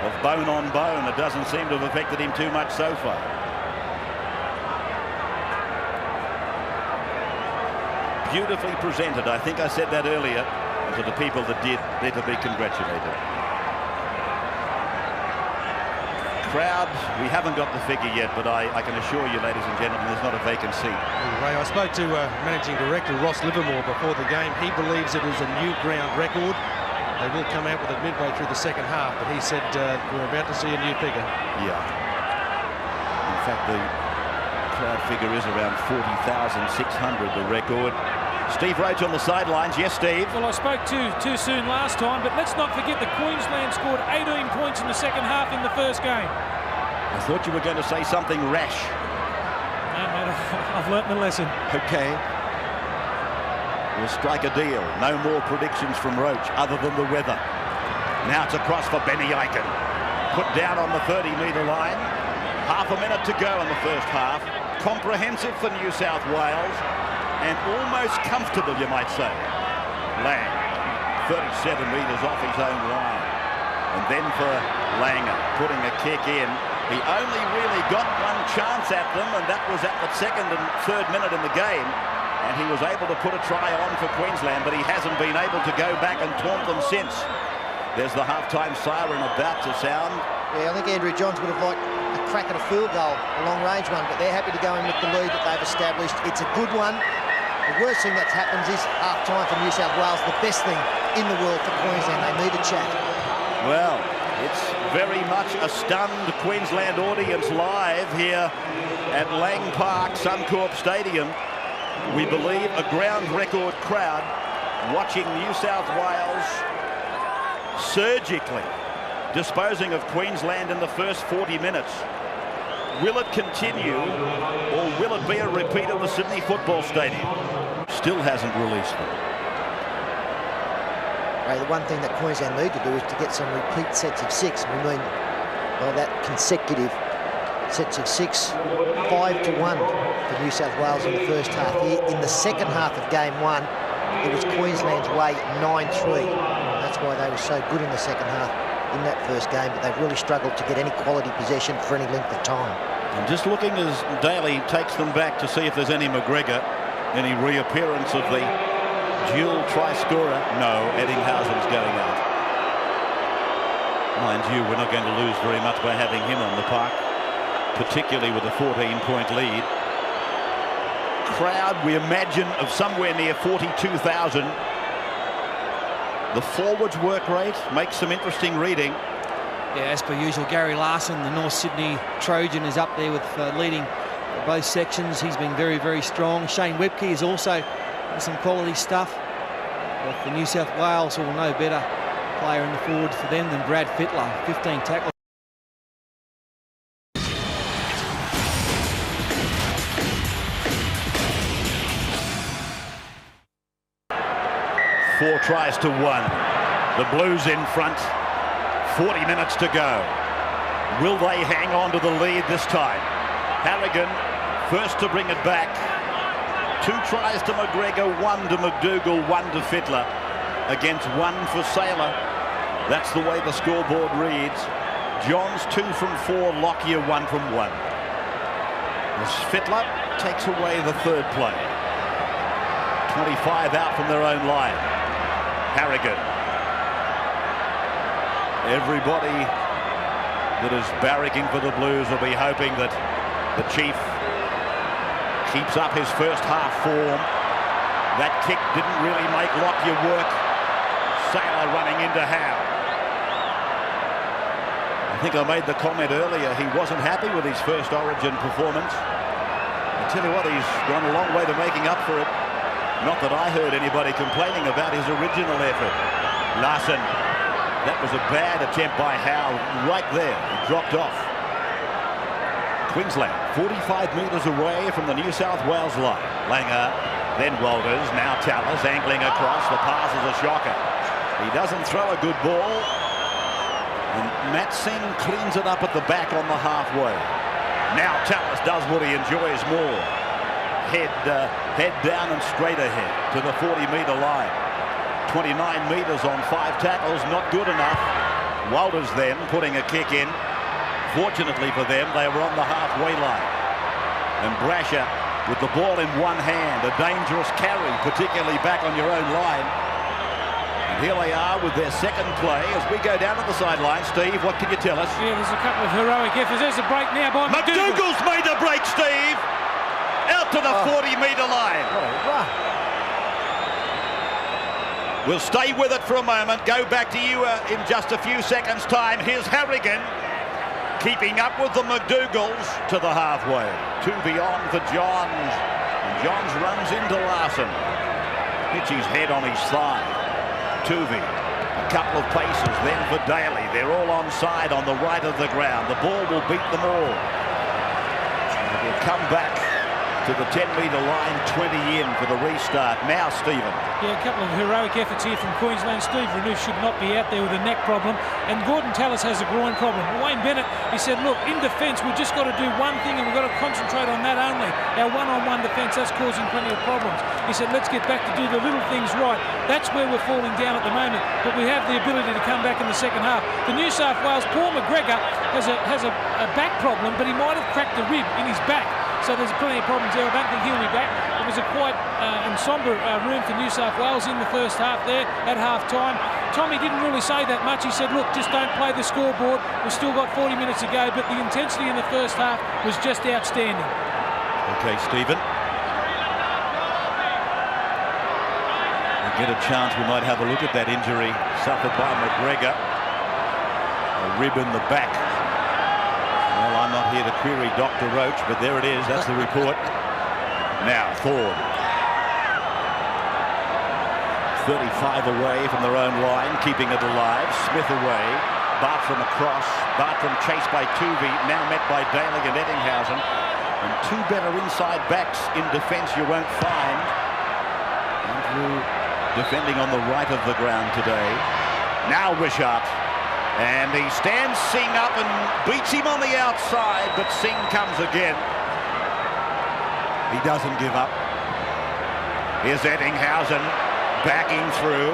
of bone on bone? It doesn't seem to have affected him too much so far. Beautifully presented. I think I said that earlier. To the people that did, they're to be congratulated. Crowd, we haven't got the figure yet, but I can assure you, ladies and gentlemen, there's not a vacant seat. Ray, I spoke to Managing Director Ross Livermore before the game. He believes it is a new ground record. They will come out with it midway through the second half, but he said we're about to see a new figure. Yeah. In fact, the crowd figure is around 40,600, the record. Steve Roach on the sidelines. Yes, Steve? Well, I spoke too soon last time, but let's not forget that Queensland scored 18 points in the second half in the first game. I thought you were going to say something rash. No, mate, I've learnt the lesson. Okay. We'll strike a deal. No more predictions from Roach other than the weather. Now it's across for Benny Aiken. Put down on the 30-metre line. Half a minute to go in the first half. Comprehensive for New South Wales. And almost comfortable, you might say. Lang, 37 metres off his own line. And then for Langer, putting a kick in. He only really got one chance at them, and that was at the second and third minute in the game. And he was able to put a try on for Queensland, but he hasn't been able to go back and taunt them since. There's the half-time siren about to sound. Yeah, I think Andrew Johns would have liked a crack at a field goal, a long-range one, but they're happy to go in with the lead that they've established. It's a good one. The worst thing that happens is half-time for New South Wales. The best thing in the world for Queensland. They need a chat. Well, it's very much a stunned Queensland audience live here at Lang Park, Suncorp Stadium. We believe a ground record crowd watching New South Wales surgically disposing of Queensland in the first 40 minutes. Will it continue, or will it be a repeat of the Sydney Football Stadium? Still hasn't released them. Ray, the one thing that Queensland need to do is to get some repeat sets of six. We mean by that consecutive sets of 6, 5-1 for New South Wales in the first half. In the second half of game one, it was Queensland's way 9-3. That's why they were so good in the second half in that first game, but they've really struggled to get any quality possession for any length of time. I'm just looking as Daly takes them back to see if there's any McGregor, any reappearance of the dual try-scorer. No, Eddinghausen's going out. Mind you, we're not going to lose very much by having him on the park, particularly with a 14-point lead. Crowd, we imagine, of somewhere near 42,000. The forwards work rate makes some interesting reading. Yeah, as per usual, Gary Larson, the North Sydney Trojan, is up there with leading both sections. He's been very, very strong. Shane Webke is also some quality stuff. But the New South Wales will know better player in the forward for them than Brad Fittler. 15 tackles. Four tries to one. The Blues in front. 40 minutes to go. Will they hang on to the lead this time? Harrigan first to bring it back. 2 tries to McGregor, 1 to McDougall, 1 to Fittler. Against 1 for Saylor. That's the way the scoreboard reads. Johns 2 from 4, Lockyer 1 from 1. As Fittler takes away the third play. 25 out from their own line. Harrigan. Everybody that is barracking for the Blues will be hoping that the Chief keeps up his first half form. That kick didn't really make Lockyer work. Sailor running into Howe. I think I made the comment earlier, he wasn't happy with his first Origin performance. I tell you what, he's gone a long way to making up for it. Not that I heard anybody complaining about his original effort. Larson, that was a bad attempt by Howe right there. He dropped off. Queensland, 45 metres away from the New South Wales line. Langer, then Walters, now Tallis angling across. The pass is a shocker. He doesn't throw a good ball. And Matt Singh cleans it up at the back on the halfway. Now Tallis does what he enjoys more. Head down and straight ahead to the 40-metre line. 29 metres on 5 tackles, not good enough. Walters then putting a kick in. Fortunately for them, they were on the halfway line. And Brasher with the ball in one hand, a dangerous carry, particularly back on your own line. And here they are with their second play as we go down to the sideline. Steve, what can you tell us? Yeah, there's a couple of heroic efforts. There's a break now by McDougall. McDougall's made the break, Steve. Out to the 40-metre line. We'll stay with it for a moment. Go back to you in just a few seconds' time. Here's Harrigan keeping up with the McDougalls to the halfway. 2 beyond for Johns. And Johns runs into Larson. Hits his head on his thigh. Tuvey, a couple of paces, then for Daly. They're all onside on the right of the ground. The ball will beat them all. And it will come back to the 10-metre line, 20 in for the restart. Now Stephen. Yeah, a couple of heroic efforts here from Queensland. Steve Renouf should not be out there with a neck problem, and Gordon Tallis has a groin problem. Wayne Bennett, he said, look, in defence we've just got to do one thing and we've got to concentrate on that only. Our one-on-one defence, that's causing plenty of problems. He said, let's get back to do the little things right. That's where we're falling down at the moment, but we have the ability to come back in the second half. The New South Wales, Paul McGregor has a back problem, but he might have cracked a rib in his back. So there's plenty of problems there. I don't think he'll be back. It was a quite and sombre room for New South Wales in the first half there at half-time. Tommy didn't really say that much. He said, look, just don't play the scoreboard. We've still got 40 minutes to go, but the intensity in the first half was just outstanding. Okay, Stephen. We'll get a chance. We might have a look at that injury suffered by McGregor. A rib in the back. Well, I'm not here to query Dr. Roach, but there it is. That's the report. Now, Thorne. 35 away from their own line, keeping it alive. Smith away. Bartram across. Bartram chased by Tuvey, now met by Daly and Ettinghausen. And 2 better inside backs in defence you won't find. Andrew defending on the right of the ground today. Now Wishart. And he stands Singh up and beats him on the outside, but Singh comes again. He doesn't give up. Here's Ettinghausen backing through.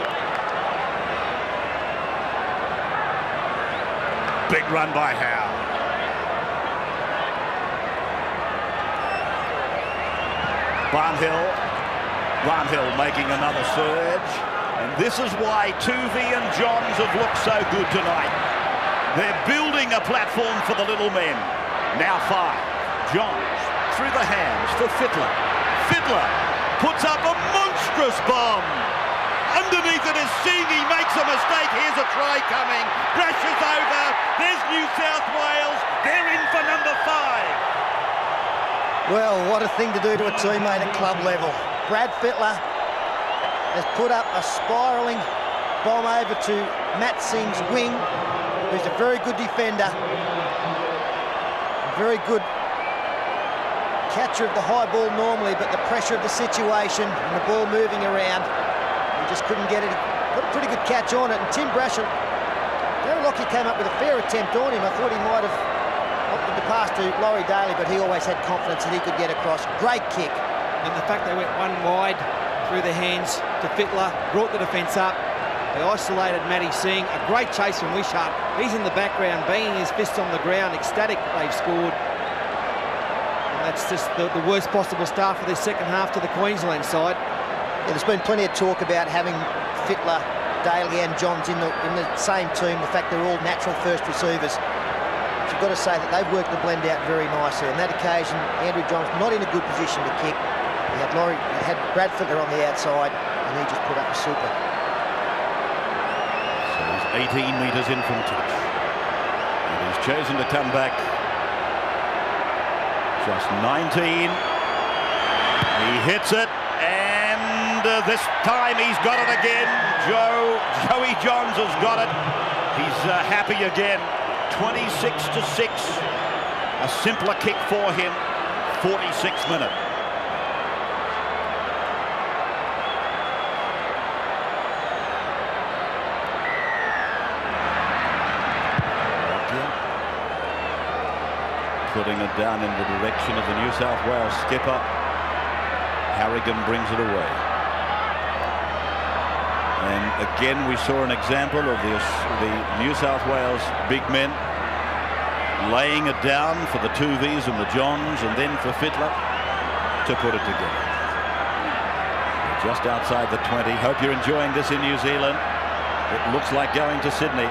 Big run by Howe. Barnhill making another surge. And this is why Tuvey and Johns have looked so good tonight. They're building a platform for the little men. Now 5. Johns through the hands for Fittler. Fittler puts up a monstrous bomb. Underneath it is Singh. He makes a mistake. Here's a try coming. Brasher's over. There's New South Wales. They're in for number 5. Well, what a thing to do to a teammate at club level. Brad Fittler has put up a spiralling bomb over to Matt Singh's wing, who's a very good defender, very good catcher of the high ball normally, but the pressure of the situation and the ball moving around, he just couldn't get it. Put a pretty good catch on it, and Tim Brasher, Gary Lockyer came up with a fair attempt on him. I thought he might have opted to pass to Laurie Daly, but he always had confidence that he could get across. Great kick. And the fact they went one wide through the hands to Fittler, brought the defence up. They isolated Matty Singh. A great chase from Wishart. He's in the background, banging his fist on the ground, ecstatic they've scored. And that's just the worst possible start for this second half to the Queensland side. Yeah, there's been plenty of talk about having Fittler, Daly and Johns in the same team. The fact they're all natural first receivers. But you've got to say that they've worked the blend out very nicely. On that occasion, Andrew Johns not in a good position to kick. He had Brad Fittler on the outside, and he just put up a super. So he's 18 metres in from touch. And he's chosen to come back just 19. He hits it, and this time he's got it again. Joey Johns has got it. He's happy again. 26-6. A simpler kick for him. 46th minute. Putting it down in the direction of the New South Wales skipper. Harrigan brings it away. And again we saw an example of the New South Wales big men laying it down for the Tuvies and the Johns, and then for Fittler to put it together. Just outside the 20. Hope you're enjoying this in New Zealand. It looks like going to Sydney.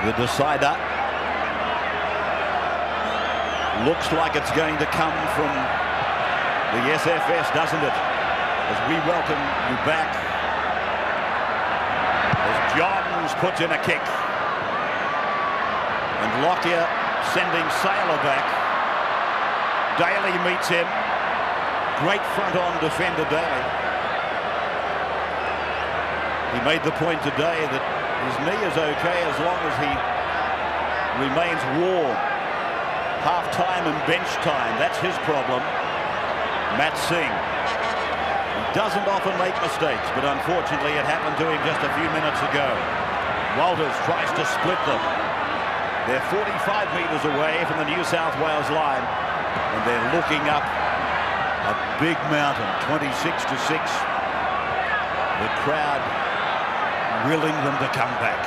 The decider looks like it's going to come from the SFS, doesn't it? As we welcome you back. As Johns puts in a kick. And Lockyer sending Sailor back. Daly meets him. Great front-on defender, Daly. He made the point today that his knee is okay as long as he remains warm. Half-time and bench time, that's his problem. Matt Singh. He doesn't often make mistakes, but unfortunately it happened to him just a few minutes ago. Walters tries to split them. They're 45 metres away from the New South Wales line, and they're looking up a big mountain, 26-6. The crowd willing them to come back.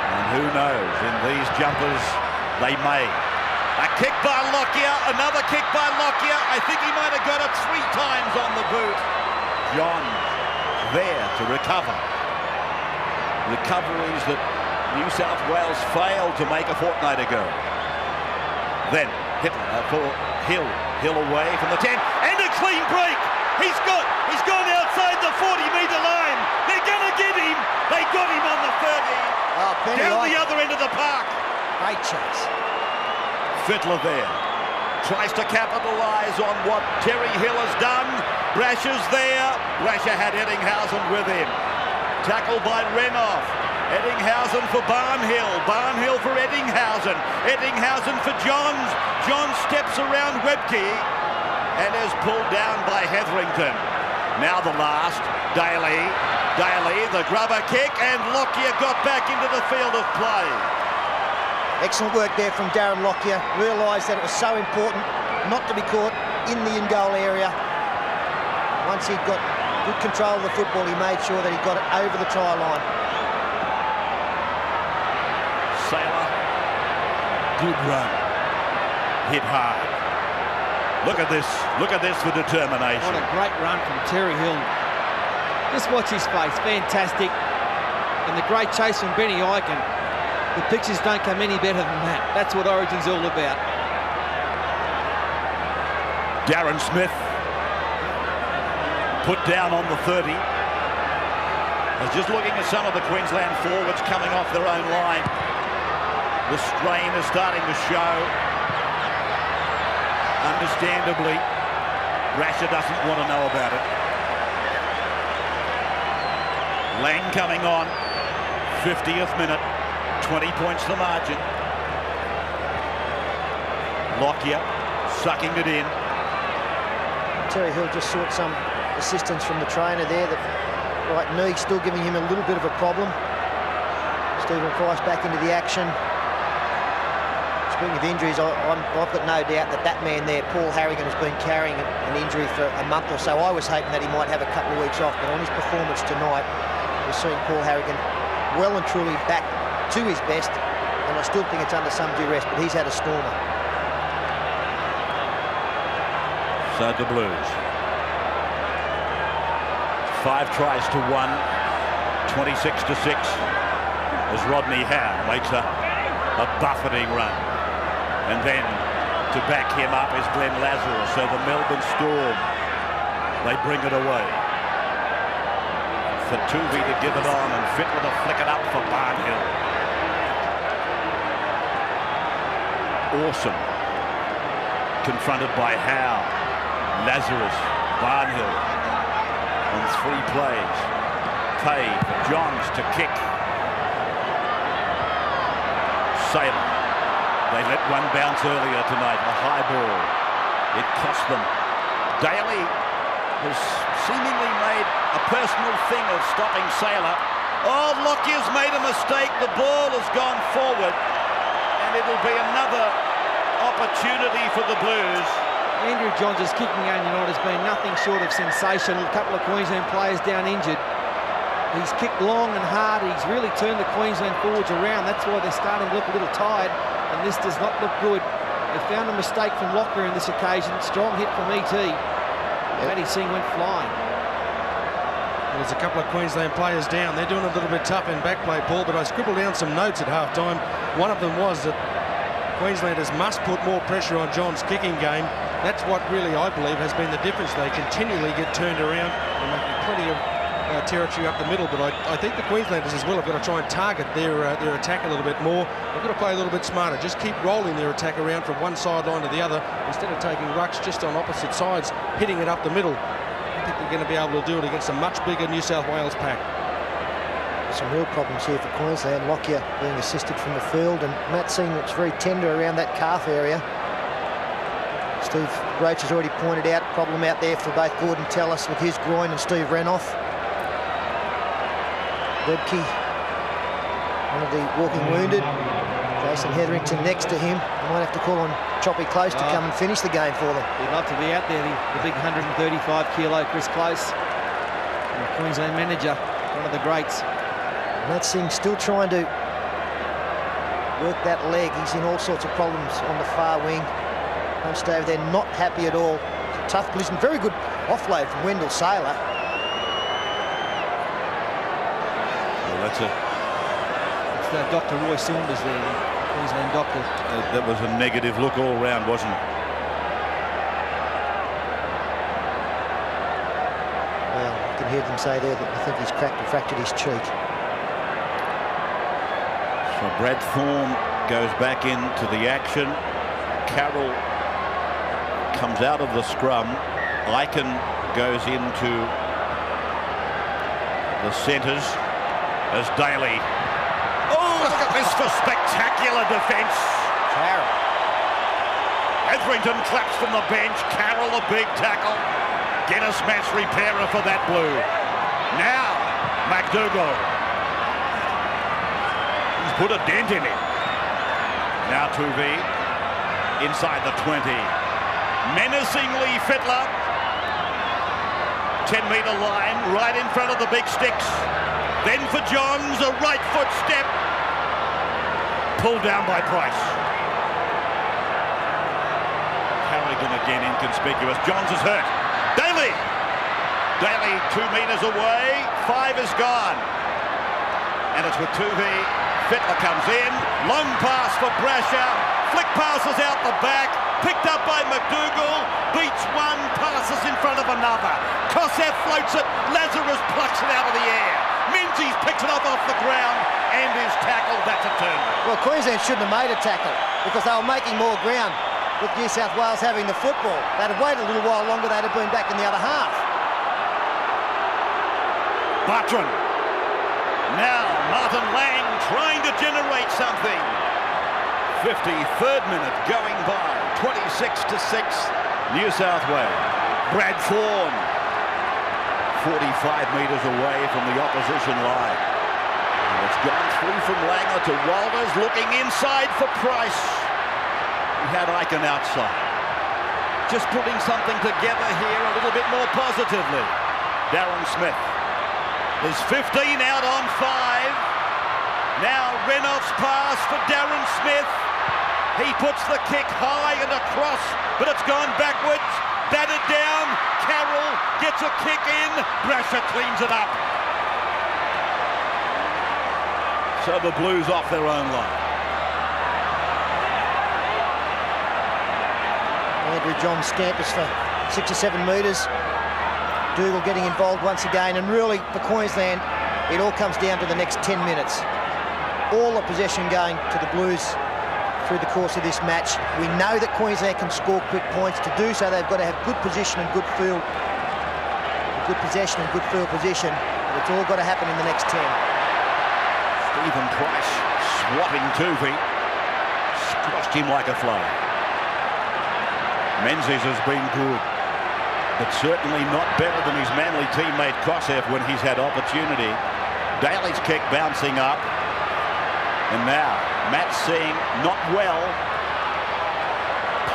And who knows, in these jumpers, they may. A kick by Lockyer, another kick by Lockyer. I think he might have got it 3 times on the boot. John there to recover. Recoveries that New South Wales failed to make a fortnight ago. Then Hitler for Hill. Hill away from the 10, and a clean break. He's gone outside the 40-metre line. They're going to get him. They got him on the 30. Down the other end of the park. Great chance. Fittler there. Tries to capitalise on what Terry Hill has done. Brasher's there. Brasher had Eddinghausen with him. Tackle by Renoff. Eddinghausen for Barnhill. Barnhill for Eddinghausen. Eddinghausen for Johns. Johns steps around Webke and is pulled down by Hetherington. Now the last. Daly. Daly, the grubber kick, and Lockyer got back into the field of play. Excellent work there from Darren Lockyer. Realised that it was so important not to be caught in the in-goal area. Once he'd got good control of the football, he made sure that he got it over the try line. Sailor, good run. Hit hard. Look at this for determination. What a great run from Terry Hill. Just watch his face, fantastic. And the great chase from Benny Ikin. The pictures don't come any better than that. That's what Origin's all about. Darren Smith put down on the 30. I was just looking at some of the Queensland forwards coming off their own line. The strain is starting to show. Understandably, Brasher doesn't want to know about it. Lang coming on, 50th minute. 20 points the margin. Lockyer sucking it in. Terry Hill just sought some assistance from the trainer there. The right knee still giving him a little bit of a problem. Stephen Price back into the action. Speaking of injuries, I've got no doubt that that man there, Paul Harrigan, has been carrying an injury for a month or so. I was hoping that he might have a couple of weeks off, but on his performance tonight, we're seeing Paul Harrigan well and truly back to his best, and I still think it's under some duress, but he's had a stormer. So the Blues. 5 tries to 1, 26-6, as Rodney Howe makes a buffeting run. And then to back him up is Glenn Lazarus. So the Melbourne Storm, they bring it away. For Tuvey to give it on and Fittler to flick it up for Barnhill. Awesome. Confronted by Howe. Lazarus, Barnhill on 3 plays. Pay for Johns to kick. Sailor. They let one bounce earlier tonight, a high ball. It cost them. Daly has seemingly made a personal thing of stopping Sailor. Oh, Lockyer's made a mistake. The ball has gone forward. And it'll be another opportunity for the Blues. Andrew Johns' kicking game tonight has been nothing short of sensational. A couple of Queensland players down injured. He's kicked long and hard. He's really turned the Queensland forwards around. That's why they're starting to look a little tired. And this does not look good. They found a mistake from Lockyer on this occasion. Strong hit from E.T. Matty Singh went flying. There's a couple of Queensland players down. They're doing a little bit tough in back play, Paul, but I scribbled down some notes at half-time. One of them was that Queenslanders must put more pressure on John's kicking game. That's what really, I believe, has been the difference. They continually get turned around and making plenty of territory up the middle, but I think the Queenslanders as well have got to try and target their attack a little bit more. They've got to play a little bit smarter. Just keep rolling their attack around from one sideline to the other instead of taking rucks just on opposite sides, hitting it up the middle. I think they're going to be able to do it against a much bigger New South Wales pack. Some real problems here for Queensland. Lockyer being assisted from the field, and Matt Singh looks very tender around that calf area. Steve Roach has already pointed out problem out there for both Gordon Tallis with his groin and Steve Renouf. Webke, one of the walking wounded. Jason Hetherington next to him. They might have to call on Choppy Close to come and finish the game for them. He'd love to be out there, the big 135-kilo Chris Close. And the Queensland manager, one of the greats. Matt Singh still trying to work that leg. He's in all sorts of problems on the far wing. Punched over there, not happy at all. It's a tough collision. Very good offload from Wendell Sailor. That's Dr. Roy Saunders there, the Queensland doctor. that was a negative look all round, wasn't it? Well, you can hear them say there that I think he's cracked and fractured his cheek. So Brad Thorne goes back into the action. Carroll comes out of the scrum. Eichen goes into the centres as Daly. Oh, look at this for spectacular defence. Carroll. Etherington claps from the bench. Carroll a big tackle. Guinness match repairer for that Blue. Now McDougall. He's put a dent in him. Now Tuvey inside the 20. Menacingly Fittler. 10-metre line right in front of the big sticks. Then for Johns, a right foot step. Pulled down by Price. Harrigan again inconspicuous. Johns is hurt. Daly 2 metres away. 5 is gone. And it's with Tuvey. Fittler comes in. Long pass for Brasher. Flick passes out the back. Picked up by McDougall. Beats one. Passes in front of another. Kosef floats it. Lazarus plucks it out of the air. Menzies picks it up off the ground and is tackled. That's a turn. Well, Queensland shouldn't have made a tackle because they were making more ground with New South Wales having the football. They'd have waited a little while longer, they'd have been back in the other half. Bartran. Now Martin Lang trying to generate something. 53rd minute going by. 26-6 New South Wales. Brad Thorne 45 metres away from the opposition line. And it's gone through from Langer to Walters, looking inside for Price. He had Eichen outside. Just putting something together here a little bit more positively. Darren Smith. There's 15 out on 5. Now Renouf's pass for Darren Smith. He puts the kick high and across, but it's gone backwards. Batted down. Carroll gets a kick in. Brasher cleans it up. So the Blues off their own line. Andrew John scampers for 6 or 7 metres. Dougal getting involved once again, and really for Queensland it all comes down to the next 10 minutes. All the possession going to the Blues through the course of this match. We know that Queensland can score quick points. To do so, they've got to have good position and good field. Good possession and good field position. But it's all got to happen in the next 10. Stephen Price swatting Tuvey. Squashed him like a fly. Menzies has been good, but certainly not better than his Manly teammate Kosef when he's had opportunity. Daly's kick bouncing up. And now, Matt Singh, not well,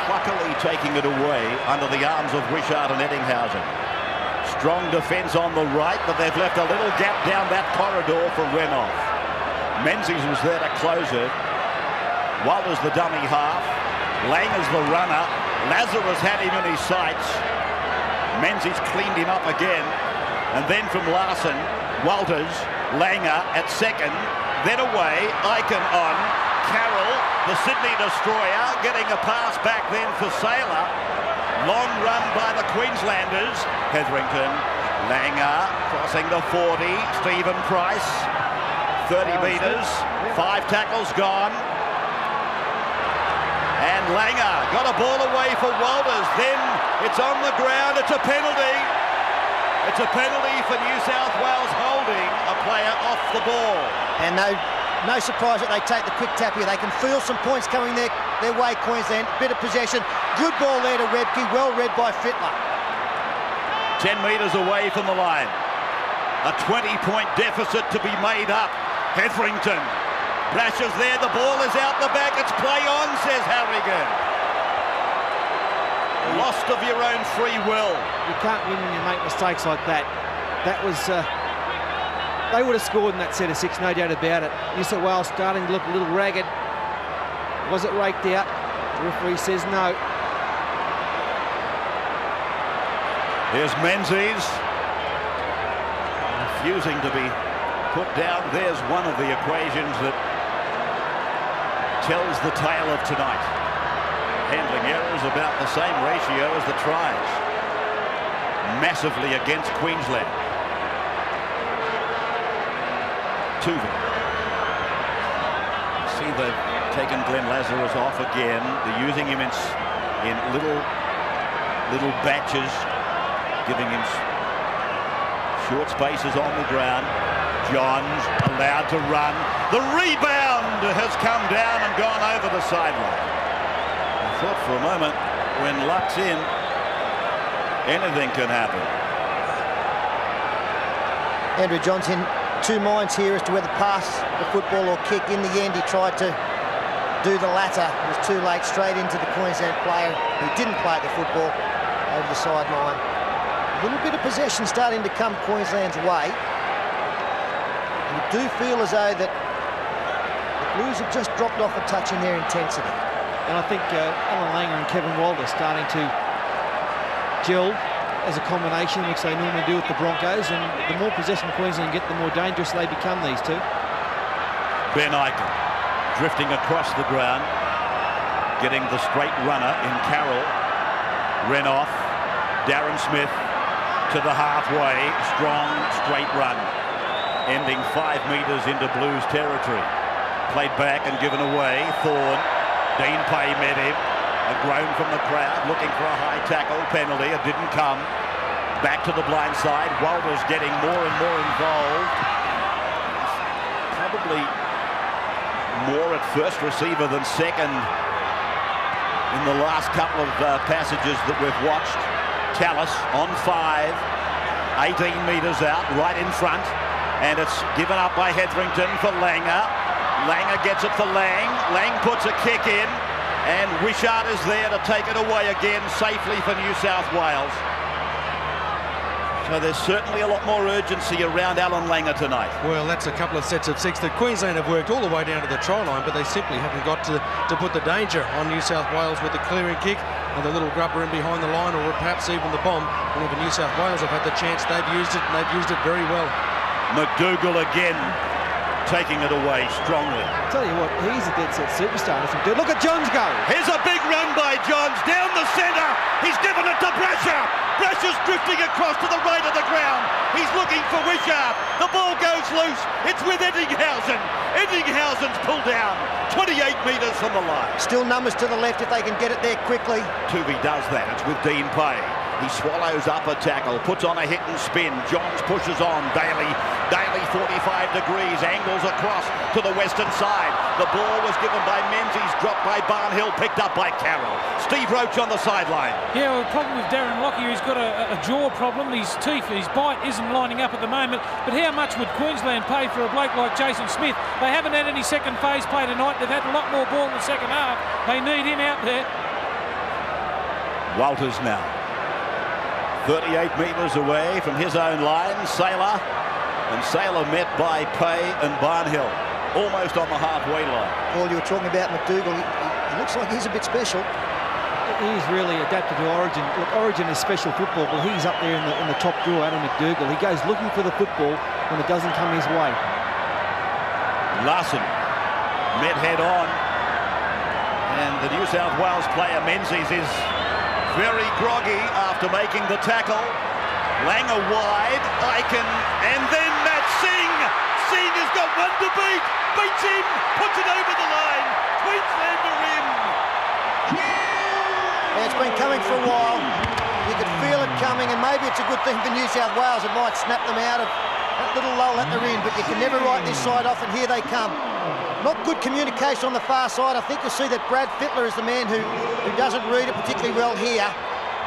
pluckily taking it away under the arms of Wishart and Eddinghausen. Strong defence on the right, but they've left a little gap down that corridor for Renouf. Menzies was there to close it. Walters the dummy half. Lang is the runner. Lazarus had him in his sights. Menzies cleaned him up again. And then from Larson, Walters, Langer at second. Then away, Aiken on. Carroll, the Sydney destroyer, getting a pass back then for Saylor. Long run by the Queenslanders. Hetherington, Langer crossing the 40. Stephen Price, 30 metres, 5 tackles gone. And Langer got a ball away for Walters. Then it's on the ground. It's a penalty. It's a penalty for New South Wales holding a player off the ball. And no surprise that they take the quick tap here. They can feel some points coming their way, Queensland. Bit of possession. Good ball there to Rebke. Well read by Fittler. 10 metres away from the line. A 20-point deficit to be made up. Hetherington. Brasher's there. The ball is out the back. It's play on, says Harrigan. Lost of your own free will. You can't win when you make mistakes like that. That was... they would have scored in that set of 6, no doubt about it. New South Wales starting to look a little ragged. Was it raked out? The referee says no. Here's Menzies. Refusing to be put down. There's one of the equations that tells the tale of tonight. Handling errors about the same ratio as the tries. Massively against Queensland. Tuvey. See, they've taken Glenn Lazarus off again. They're using him in little batches, giving him short spaces on the ground. Johns allowed to run. The rebound has come down and gone over the sideline. I thought for a moment, when luck's in, anything can happen. Andrew Johns in 2 minds here as to whether pass the football or kick. In the end, he tried to do the latter. It was too late, straight into the Queensland player who didn't play the football over the sideline. A little bit of possession starting to come Queensland's way. And you do feel as though that the Blues have just dropped off a touch in their intensity. And I think Alan Langer and Kevin Walter starting to gel as a combination, which they normally do with the Broncos. And the more possession Queensland get, the more dangerous they become, these two. Ben Aiken drifting across the ground, getting the straight runner in Carroll. Renouf, Darren Smith to the halfway. Strong straight run, ending 5 metres into Blues territory. Played back and given away. Thorne. Dean Pay met him. A groan from the crowd, looking for a high tackle penalty. It didn't come. Back to the blind side. Walters getting more and more involved. Probably more at first receiver than second in the last couple of passages that we've watched. Tallis on 5. 18 metres out, right in front. And it's given up by Hetherington for Langer. Langer gets it for Lang. Lang puts a kick in, and Wishart is there to take it away again safely for New South Wales. So there's certainly a lot more urgency around Alan Langer tonight. Well, that's a couple of sets of 6 that Queensland have worked all the way down to the try line, but they simply haven't got to put the danger on New South Wales with the clearing kick and the little grubber in behind the line, or perhaps even the bomb. Whenever New South Wales have had the chance, they've used it, and they've used it very well. McDougall again taking it away strongly. I tell you what, he's a dead set superstar. Look at Johns go. Here's a big run by Johns down the centre. He's given it to Brasher. Brasher's drifting across to the right of the ground. He's looking for Wishart. The ball goes loose. It's with Eddinghausen. Eddinghausen's pulled down 28 metres from the line. Still numbers to the left if they can get it there quickly. Tuvey does that. It's with Dean Pay. He swallows up a tackle, puts on a hit and spin. Johns pushes on. Daly 45 degrees, angles across to the western side. The ball was given by Menzies, dropped by Barnhill, picked up by Carroll. Steve Roach on the sideline. Yeah, well, the problem with Darren Lockyer, he's got a jaw problem. His teeth, his bite isn't lining up at the moment. But how much would Queensland pay for a bloke like Jason Smith? They haven't had any second phase play tonight. They've had a lot more ball in the second half. They need him out there. Walters now. 38 metres away from his own line, Saylor. And Saylor met by Pay and Barnhill, almost on the halfway line. Paul, you were talking about McDougall. He looks like he's a bit special. He's really adapted to Origin. Look, Origin is special football, but he's up there in the top drawer, Adam McDougall. He goes looking for the football when it doesn't come his way. Larson met head on. And the New South Wales player Menzies is very groggy after making the tackle. Langer wide, Aiken, and then Matt Singh. Singh has got one to beat. Beats him, puts it over the line. Queensland are in. Yeah, it's been coming for a while. You could feel it coming, and maybe it's a good thing for New South Wales. It might snap them out of that little lull that they're in, but you can never write this side off, and here they come. Not good communication on the far side. I think you'll see that Brad Fittler is the man who doesn't read it particularly well here.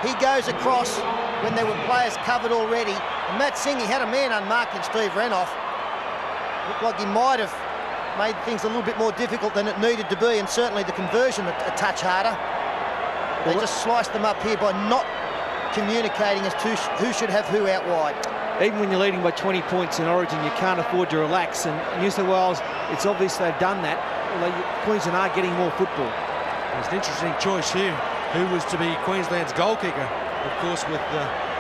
He goes across when there were players covered already. And Matt Singh, he had a man unmarked in Steve Renouf. Looked like he might have made things a little bit more difficult than it needed to be, and certainly the conversion a touch harder. They just sliced them up here by not communicating as to who should have who out wide. Even when you're leading by 20 points in Origin, you can't afford to relax. And New South Wales, it's obvious they've done that. Queensland are getting more football. There's an interesting choice here. Who was to be Queensland's goal kicker? Of course, with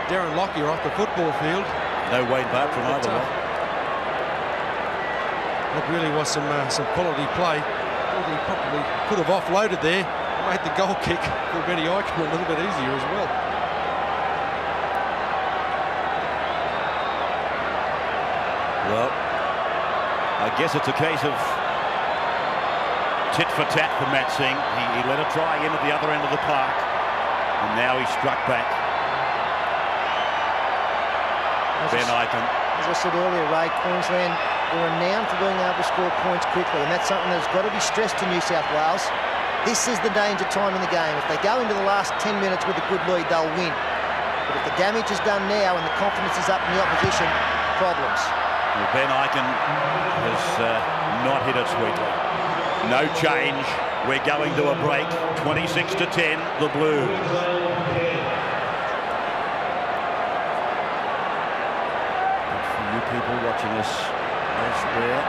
Darren Lockyer off the football field. No Wayne Bartram either. That really was some quality play. He probably could have offloaded there, made the goal kick for Benny Aiken a little bit easier as well. Well, I guess it's a case of tit for tat for Matt Singh. He let it try in at the other end of the park, and now he's struck back. Ben Aiken. As I said earlier, Ray, Queensland are renowned for being able to score points quickly, and that's something that's got to be stressed to New South Wales. This is the danger time in the game. If they go into the last 10 minutes with a good lead, they'll win. But if the damage is done now and the confidence is up in the opposition, problems. Well, Ben Aiken has not hit it sweetly. No change. We're going to a break. 26-10, the Blues. But for you people watching us elsewhere,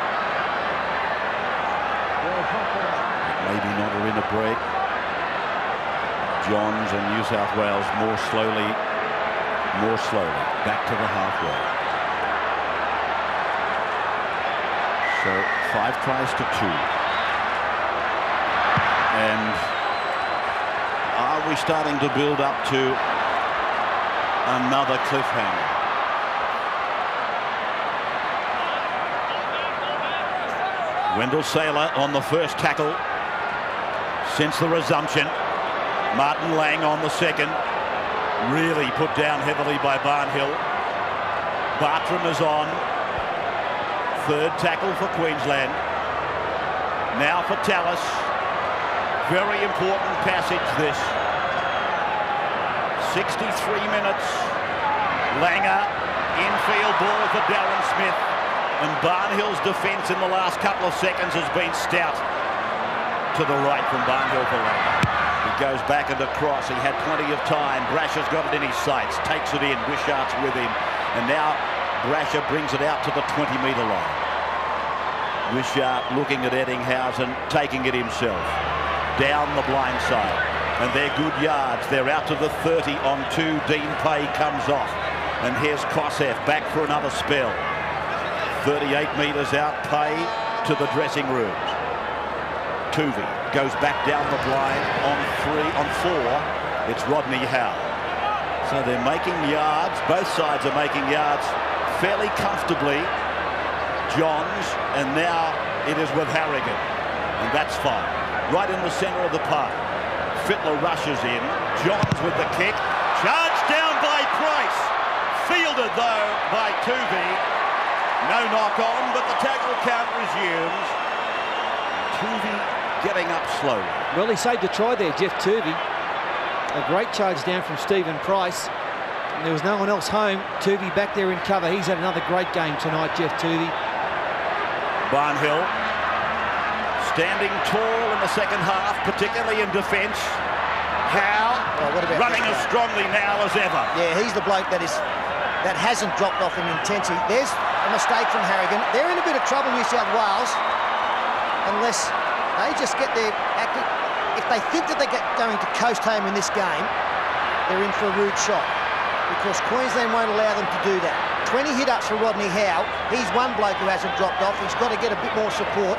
maybe not are in a break. Johns and New South Wales more slowly, back to the halfway. So 5 tries to 2. And are we starting to build up to another cliffhanger? Wendell Saylor on the first tackle since the resumption. Martin Lang on the second. Really put down heavily by Barnhill. Bartram is on. Third tackle for Queensland. Now for Tallis. Very important passage this. 63 minutes. Langer, infield ball for Darren Smith. And Barnhill's defence in the last couple of seconds has been stout. To the right from Barnhill for Langer. He goes back and across. He had plenty of time. Brasher's got it in his sights. Takes it in. Wishart's with him. And now Brasher brings it out to the 20-metre line. Wishart looking at Eddinghausen, taking it himself. Down the blind side. And they're good yards. They're out to the 30 on 2. Dean Pay comes off. And here's Kosef back for another spell. 38 metres out, Pay to the dressing rooms. Tuvey goes back down the blind on 4. It's Rodney Howe. So they're making yards. Both sides are making yards fairly comfortably. Johns, and now it is with Harrigan, and that's fine. Right in the centre of the park. Fittler rushes in. Johns with the kick. Charged down by Price. Fielded, though, by Tuvey. No knock on, but the tackle count resumes. Tuvey getting up slowly. Well, he saved a try there, Jeff Tuvey. A great charge down from Stephen Price. And there was no one else home. Tuvey back there in cover. He's had another great game tonight, Jeff Tuvey. Barnhill standing tall in the second half, particularly in defence. Howe running as strongly now as ever. Yeah, he's the bloke that hasn't dropped off in intensity. There's a mistake from Harrigan. They're in a bit of trouble, New South Wales, unless they just get their acting. If they think that they're going to coast home in this game, they're in for a rude shot, because Queensland won't allow them to do that. 20 hit-ups for Rodney Howe. He's one bloke who hasn't dropped off. He's got to get a bit more support.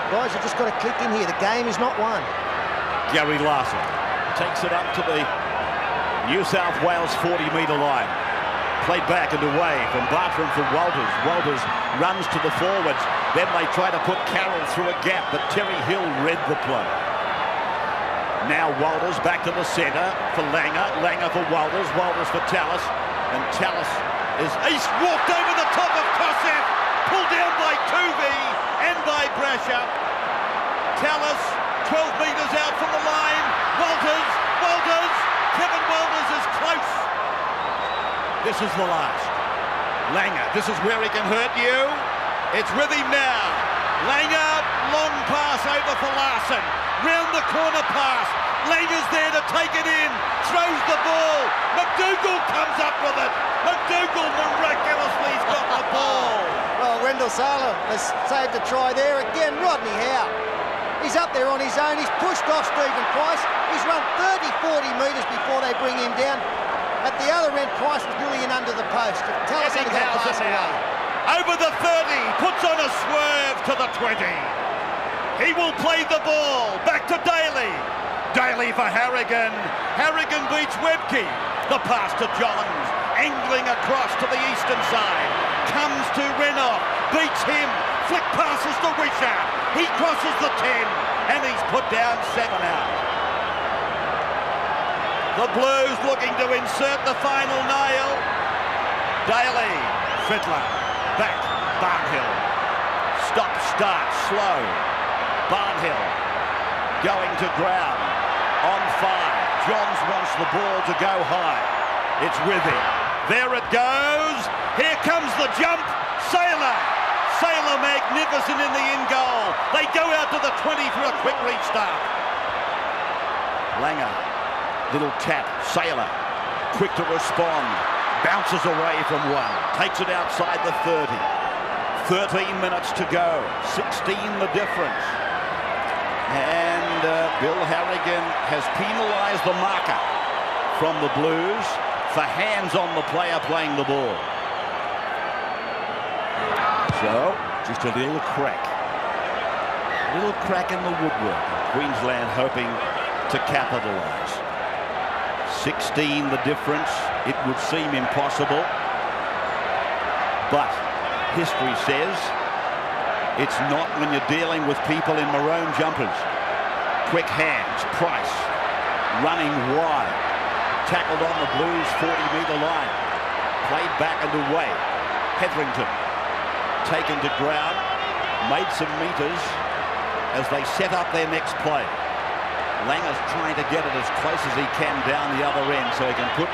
Guys have just got to click in here. The game is not won. Gary Larson takes it up to the New South Wales 40-metre line. Played back and away from Bartram for Walters. Walters runs to the forwards. Then they try to put Carroll through a gap, but Terry Hill read the play. Now Walters back to the centre for Langer. Langer for Walters. Walters for Tallis. And Tallis is walked over the top of Kosef. Pulled down by Tuvey and by Brasher. Tallis 12 metres out from the line. Walters. Kevin Walters is close. This is the last. Langer, this is where he can hurt you. It's with him now. Langer, long pass over for Larson. Round the corner pass. Langer's there to take it in. Throws the ball. McDougall comes up with it. McDougall miraculously's got the ball. Well, Rendell Saylor has saved a try there. Again, Rodney Howe. He's up there on his own. He's pushed off Stephen Price. He's run 30, 40 metres before they bring him down. At the other end, Price was nearly in under the post. Tell us how to pass away. Over the 30, puts on a swerve to the 20. He will play the ball. Back to Daly. Daly for Harrigan. Harrigan beats Webke. The pass to Johns. Angling across to the eastern side. Comes to Renoff. Beats him. Flick passes to Wisher. He crosses the 10. And he's put down 7 out. The Blues looking to insert the final nail. Daly. Fittler. Back. Barnhill. Stop, start, slow. Barnhill. Going to ground. On 5. Johns wants the ball to go high. It's with him. There it goes. Here comes the jump. Saylor. Saylor magnificent in the in goal. They go out to the 20 for a quick restart. Langer. Little tap. Saylor. Quick to respond. Bounces away from one. Takes it outside the 30. 13 minutes to go. 16 the difference. And Bill Harrigan has penalised the marker from the Blues for hands on the player playing the ball. So, just a little crack. A little crack in the woodwork. Queensland hoping to capitalise. 16 the difference. It would seem impossible. But history says it's not when you're dealing with people in maroon jumpers. Quick hands. Price running wide. Tackled on the Blues 40-metre line. Played back and away. Hetherington taken to ground. Made some metres as they set up their next play. Langer's trying to get it as close as he can down the other end so he can put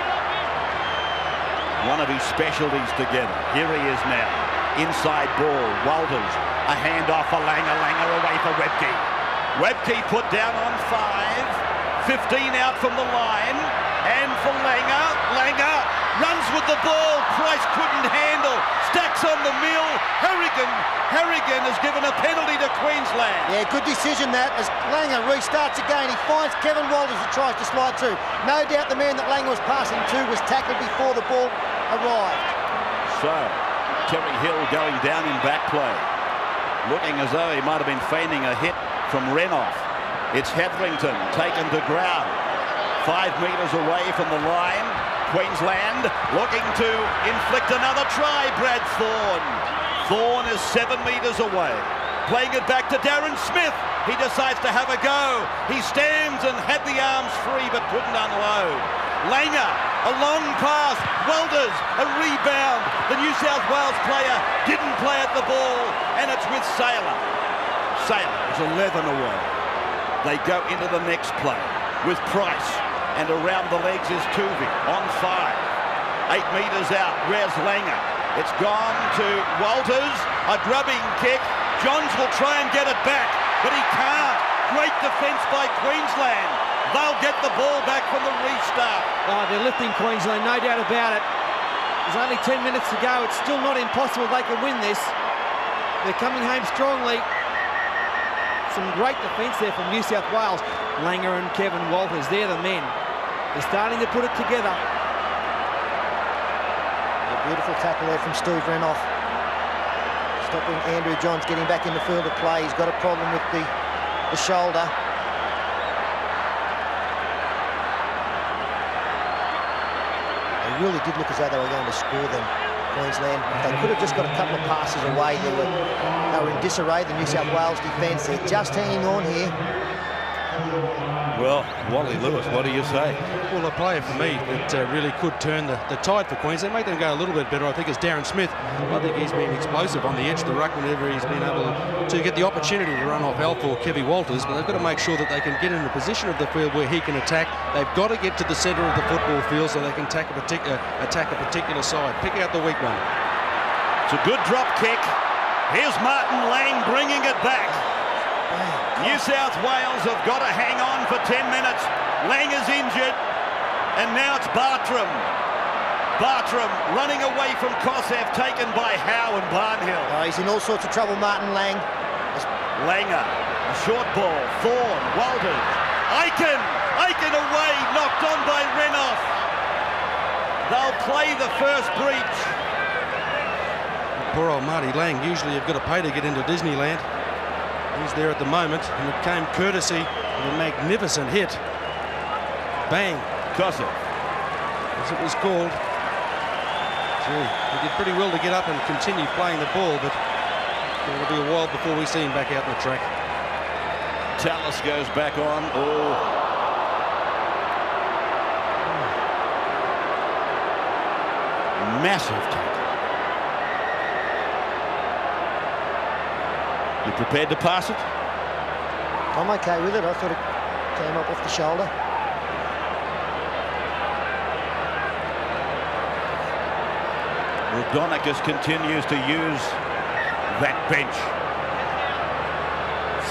one of his specialties together. Here he is now. Inside ball. Walters. A handoff for Langer. Langer away for Webke. Webke put down on 5. 15 out from the line. And for Langer. Langer runs with the ball. Price couldn't handle. Stacks on the mill. Harrigan has given a penalty to Queensland. Yeah, good decision that as Langer restarts again. He finds Kevin Walters who tries to slide through. No doubt the man that Langer was passing to was tackled before the ball arrived. So, Terry Hill going down in back play. looking as though he might have been feigning a hit from Renouf. It's Hetherington taken to ground. 5 metres away from the line. Queensland looking to inflict another try. Brad Thorne. Thorne is 7 metres away. Playing it back to Darren Smith. He decides to have a go. He stands and had the arms free but couldn't unload. Langer, a long pass. Walters, a rebound. The New South Wales player didn't play at the ball, and it's with Saylor. Saylor is 11 away. They go into the next play with Price, and around the legs is Tuvey on 5. 8 metres out, Res Langer. It's gone to Walters, a drubbing kick. Johns will try and get it back, but he can't. Great defence by Queensland. They'll get the ball back from the restart. Oh, they're lifting Queensland, no doubt about it. There's only 10 minutes to go. It's still not impossible they can win this. They're coming home strongly. Some great defence there from New South Wales. Langer and Kevin Walters, they're the men. They're starting to put it together. A beautiful tackle there from Steve Renouf. Stopping Andrew Johns getting back in the field of play. He's got a problem with the shoulder. They really did look as though they were going to score them, Queensland. They could have just got a couple of passes away. They were in disarray, the New South Wales defence. They're just hanging on here. Well, Wally Lewis, what do you say? Well, a player for me that really could turn the tide for Queensland, make them go a little bit better, I think, is Darren Smith. I think he's been explosive on the edge of the ruck whenever he's been able to get the opportunity to run off Alf or Kevy Walters, but they've got to make sure that they can get in a position of the field where he can attack. They've got to get to the centre of the football field so they can attack a particular side. Pick out the weak one. It's a good drop kick. Here's Martin Lang bringing it back. New South Wales have got to hang on for 10 minutes. Lang is injured, and now it's Bartram. Bartram running away from Kosef, taken by Howe and Barnhill. Oh, he's in all sorts of trouble, Martin Lang. Langer, a short ball. Thorne, Walters, Aiken away, knocked on by Renouf. They'll play the first breach. Poor old Marty Lang. Usually you've got to pay to get into Disneyland. He's there at the moment, and it came courtesy of a magnificent hit. Bang. Kosef. As it was called. Gee, he did pretty well to get up and continue playing the ball, but it'll be a while before we see him back out on the track. Tallis goes back on. Oh. Massive tackle. You prepared to pass it? I'm okay with it. I thought it came up off the shoulder. Raudonikis continues to use that bench.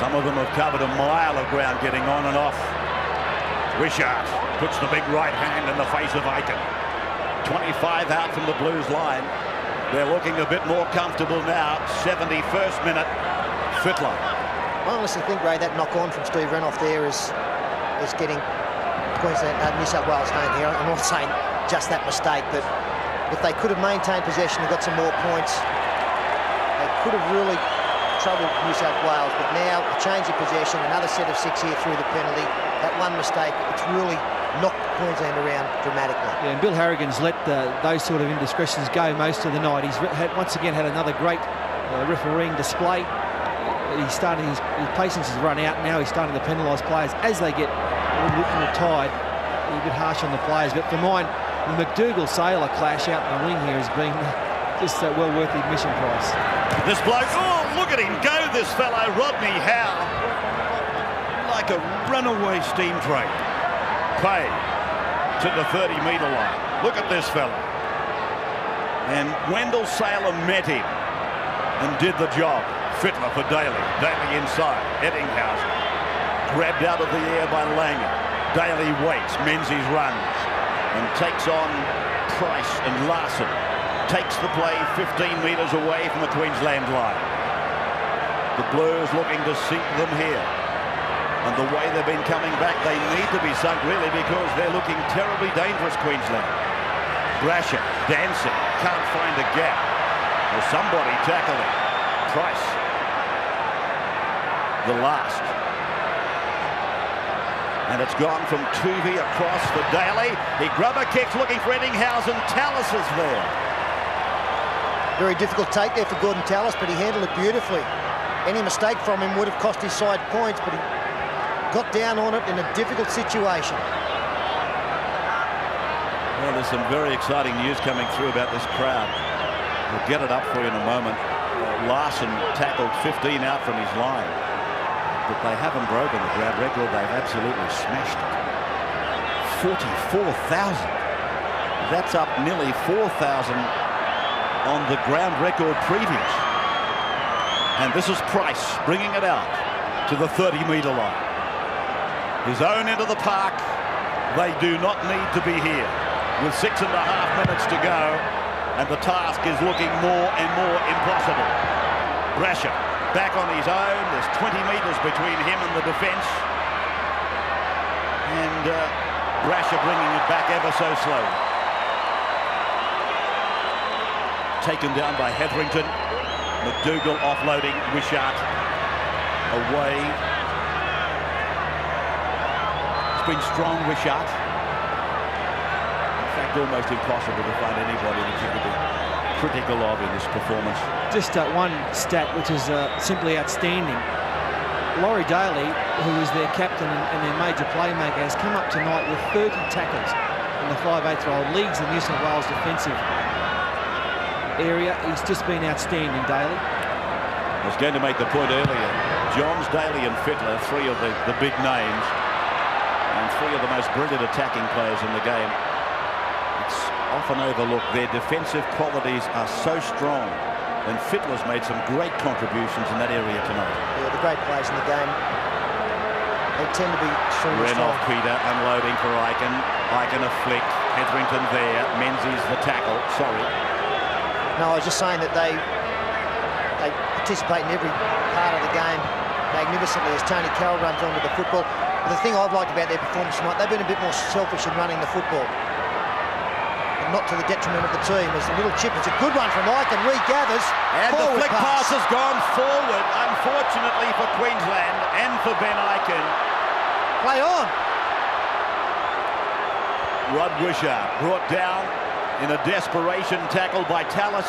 Some of them have covered a mile of ground getting on and off. Wishart puts the big right hand in the face of Aiken. 25 out from the Blues line. They're looking a bit more comfortable now. 71st minute. Fittler. I honestly think, Ray, that knock-on from Steve Renouf there is getting Queensland, New South Wales home here. I'm not saying just that mistake, but if they could have maintained possession and got some more points, they could have really troubled New South Wales. But now, a change of possession, another set of 6 here through the penalty. That one mistake, it's really knocked Queensland around dramatically. Yeah, and Bill Harrigan's let those sort of indiscretions go most of the night. He's once again had another great refereeing display. He's starting, his patience has run out. Now he's starting to penalise players as they get a little bit from the tide. A bit harsh on the players, but for mine, the McDougall-Saylor clash out in the wing here has been just well worth the admission price. This bloke, oh, look at him go, this fellow, Rodney Howe. Like a runaway steam train. Pay to the 30-metre line. Look at this fellow. And Wendell Saylor met him and did the job. Fittler for Daly. Daly inside. Eddinghausen. Grabbed out of the air by Langer. Daly waits. Menzies runs. And takes on Price and Larson. Takes the play 15 metres away from the Queensland line. The Blues looking to sink them here. And the way they've been coming back, they need to be sunk really because they're looking terribly dangerous, Queensland. Brasher, dancing, can't find a gap. Will somebody tackle him? Price. the last. And it's gone from Tuvey across for Daly. He grubber kicks looking for Eddinghausen. Tallis is there. Very difficult take there for Gordon Tallis, but he handled it beautifully. Any mistake from him would have cost his side points, but he got down on it in a difficult situation. Well, there's some very exciting news coming through about this crowd. We'll get it up for you in a moment. Larson tackled 15 out from his line, but they haven't broken the ground record. They've absolutely smashed it. 44,000. That's up nearly 4,000 on the ground record previous. And this is Price bringing it out to the 30-metre line. His own end of the park. They do not need to be here with 6.5 minutes to go, and the task is looking more and more impossible. Brasher back on his own. There's 20 metres between him and the defence. And Brasher bringing it back ever so slowly. Taken down by Hetherington. McDougall offloading Wishart away. It's been strong, Wishart. In fact, almost impossible to find anybody that you could be critical of in this performance. Just one stat which is simply outstanding. Laurie Daly, who is their captain and their major playmaker, has come up tonight with 30 tackles in the 5/8-year-old leagues in New South Wales defensive area. He's just been outstanding, Daly. I was going to make the point earlier. Johns, Daly and Fittler, three of the big names, and three of the most brilliant attacking players in the game. It's often overlooked. Their defensive qualities are so strong, and Fittler's made some great contributions in that area tonight. Yeah, the great players in the game. They tend to be extremely strong. Renoff, Peter unloading for Eichen. Eichen a flick. Hetherington there. Menzies the tackle. Sorry. No, I was just saying that they participate in every part of the game magnificently as Tony Carroll runs onto the football. But the thing I've liked about their performance tonight, they've been a bit more selfish in running the football. And not to the detriment of the team. As the little chip, it's a good one from Eichen, regathers. And the flick pass has gone forward, unfortunately for Queensland and for Ben Eichen. Play on. Rod Wishart brought down in a desperation tackle by Tallis.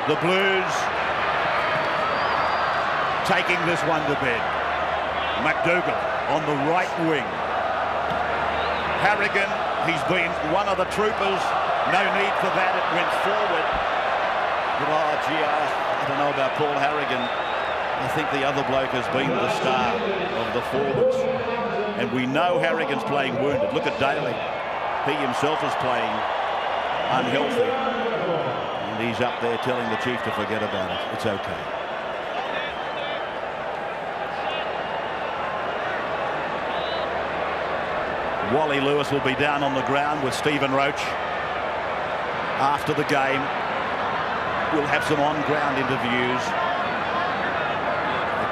The Blues taking this one to bed. McDougall on the right wing. Harrigan, he's been one of the troopers. No need for that, it went forward. But oh gee, I don't know about Paul Harrigan. I think the other bloke has been the star of the forwards. And we know Harrigan's playing wounded. Look at Daly. He himself is playing unhealthy. And he's up there telling the chief to forget about it. It's okay. Wally Lewis will be down on the ground with Stephen Roach after the game. We'll have some on-ground interviews,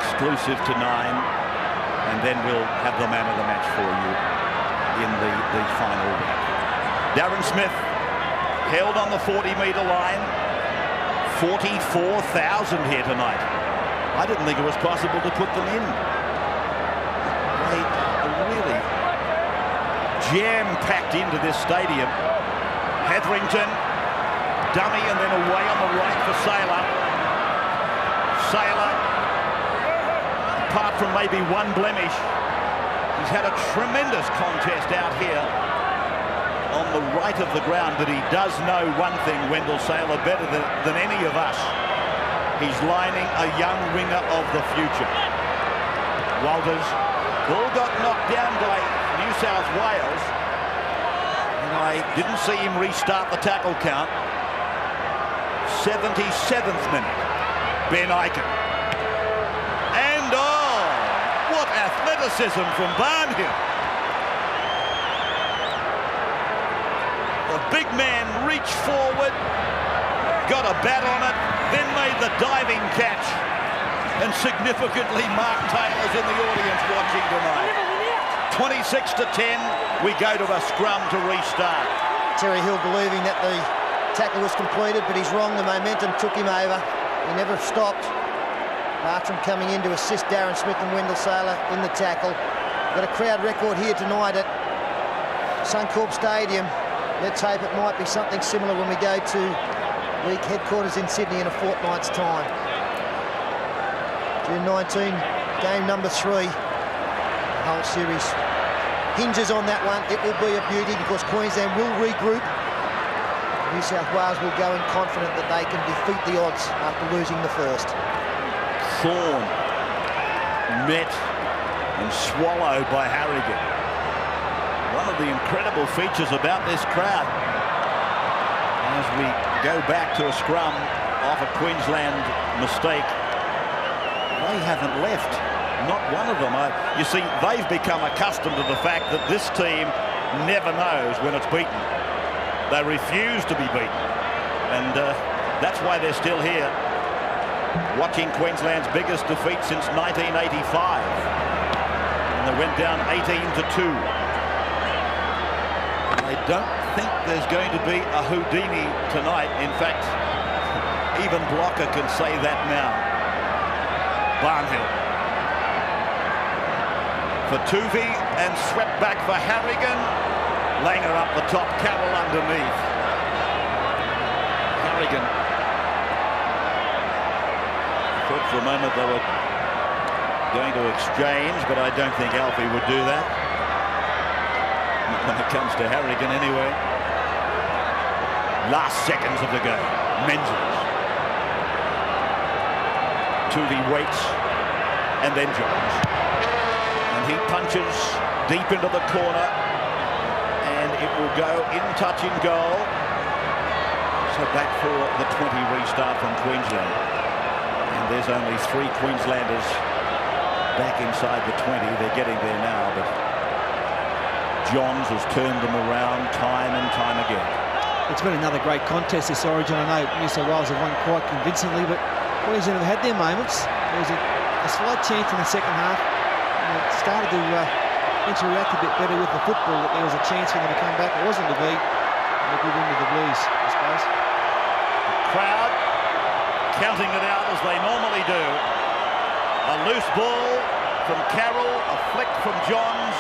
exclusive to 9, and then we'll have the man of the match for you in the final round. Darren Smith held on the 40-metre line. 44,000 here tonight. I didn't think it was possible to put them in. They really jam-packed into this stadium. Hetherington, dummy, and then away on the right for Saylor. Saylor, apart from maybe one blemish, he's had a tremendous contest out here on the right of the ground, but he does know one thing, Wendell Saylor, better than any of us. He's lining a young winger of the future. Walters, all got knocked down by New South Wales, and I didn't see him restart the tackle count. 77th minute, Ben Eichen. And oh, what athleticism from Barnhill. The big man reached forward, got a bat on it, then made the diving catch. And significantly, Mark Taylor's in the audience watching tonight. 26-10, we go to a scrum to restart. Terry Hill believing that the tackle was completed, but he's wrong. The momentum took him over. He never stopped. Bartram coming in to assist Darren Smith and Wendell Saylor in the tackle. Got a crowd record here tonight at Suncorp Stadium. Let's hope it might be something similar when we go to league headquarters in Sydney in a fortnight's time. June 19, game number 3. The whole series hinges on that one. It will be a beauty because Queensland will regroup. New South Wales will go in confident that they can defeat the odds after losing the first. Thorn met and swallowed by Harrigan. One of the incredible features about this crowd, as we go back to a scrum off a Queensland mistake, they haven't left. Not one of them. You see, they've become accustomed to the fact that this team never knows when it's beaten. They refuse to be beaten. And that's why they're still here, watching Queensland's biggest defeat since 1985. And they went down 18-2. I don't think there's going to be a Houdini tonight. In fact, even Blocker can say that now. Barnhill for Tuvey and swept back for Harrigan. Langer up the top, Carroll underneath. Harrigan. I thought for a moment they were going to exchange, but I don't think Alfie would do that. Not when it comes to Harrigan anyway. Last seconds of the game. Menzies. Tuvey waits, and then Johns. And he punches deep into the corner, and it will go in touching goal. So back for the 20 restart from Queensland. And there's only 3 Queenslanders back inside the 20. They're getting there now, but Johns has turned them around time and time again. It's been another great contest this Origin. I know New South Wales have won quite convincingly, but Queensland have had their moments. There was a slight chance in the second half. And it started to interact a bit better with the football, that there was a chance for them to come back. It wasn't to be. And a good win with the Blues, I suppose. The crowd counting it out as they normally do. A loose ball from Carroll, a flick from Johns.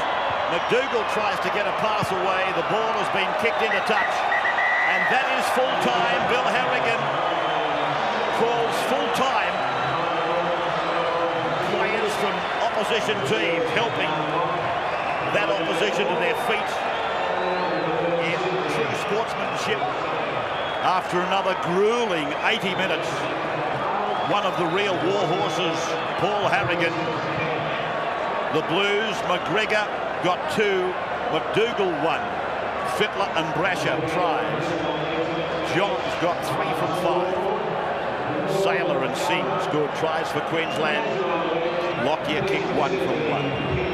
McDougall tries to get a pass away. The ball has been kicked into touch. And that is full time. Bill Harrigan calls full time. Players from opposition teams helping that opposition to their feet in true sportsmanship after another grueling 80 minutes. One of the real war horses, Paul Harrigan. The Blues, McGregor got 2, McDougall 1. Fittler and Brasher tries. Johns got 3 from 5. Saylor and Singh scored tries for Queensland. Lockyer kicked 1 from 1.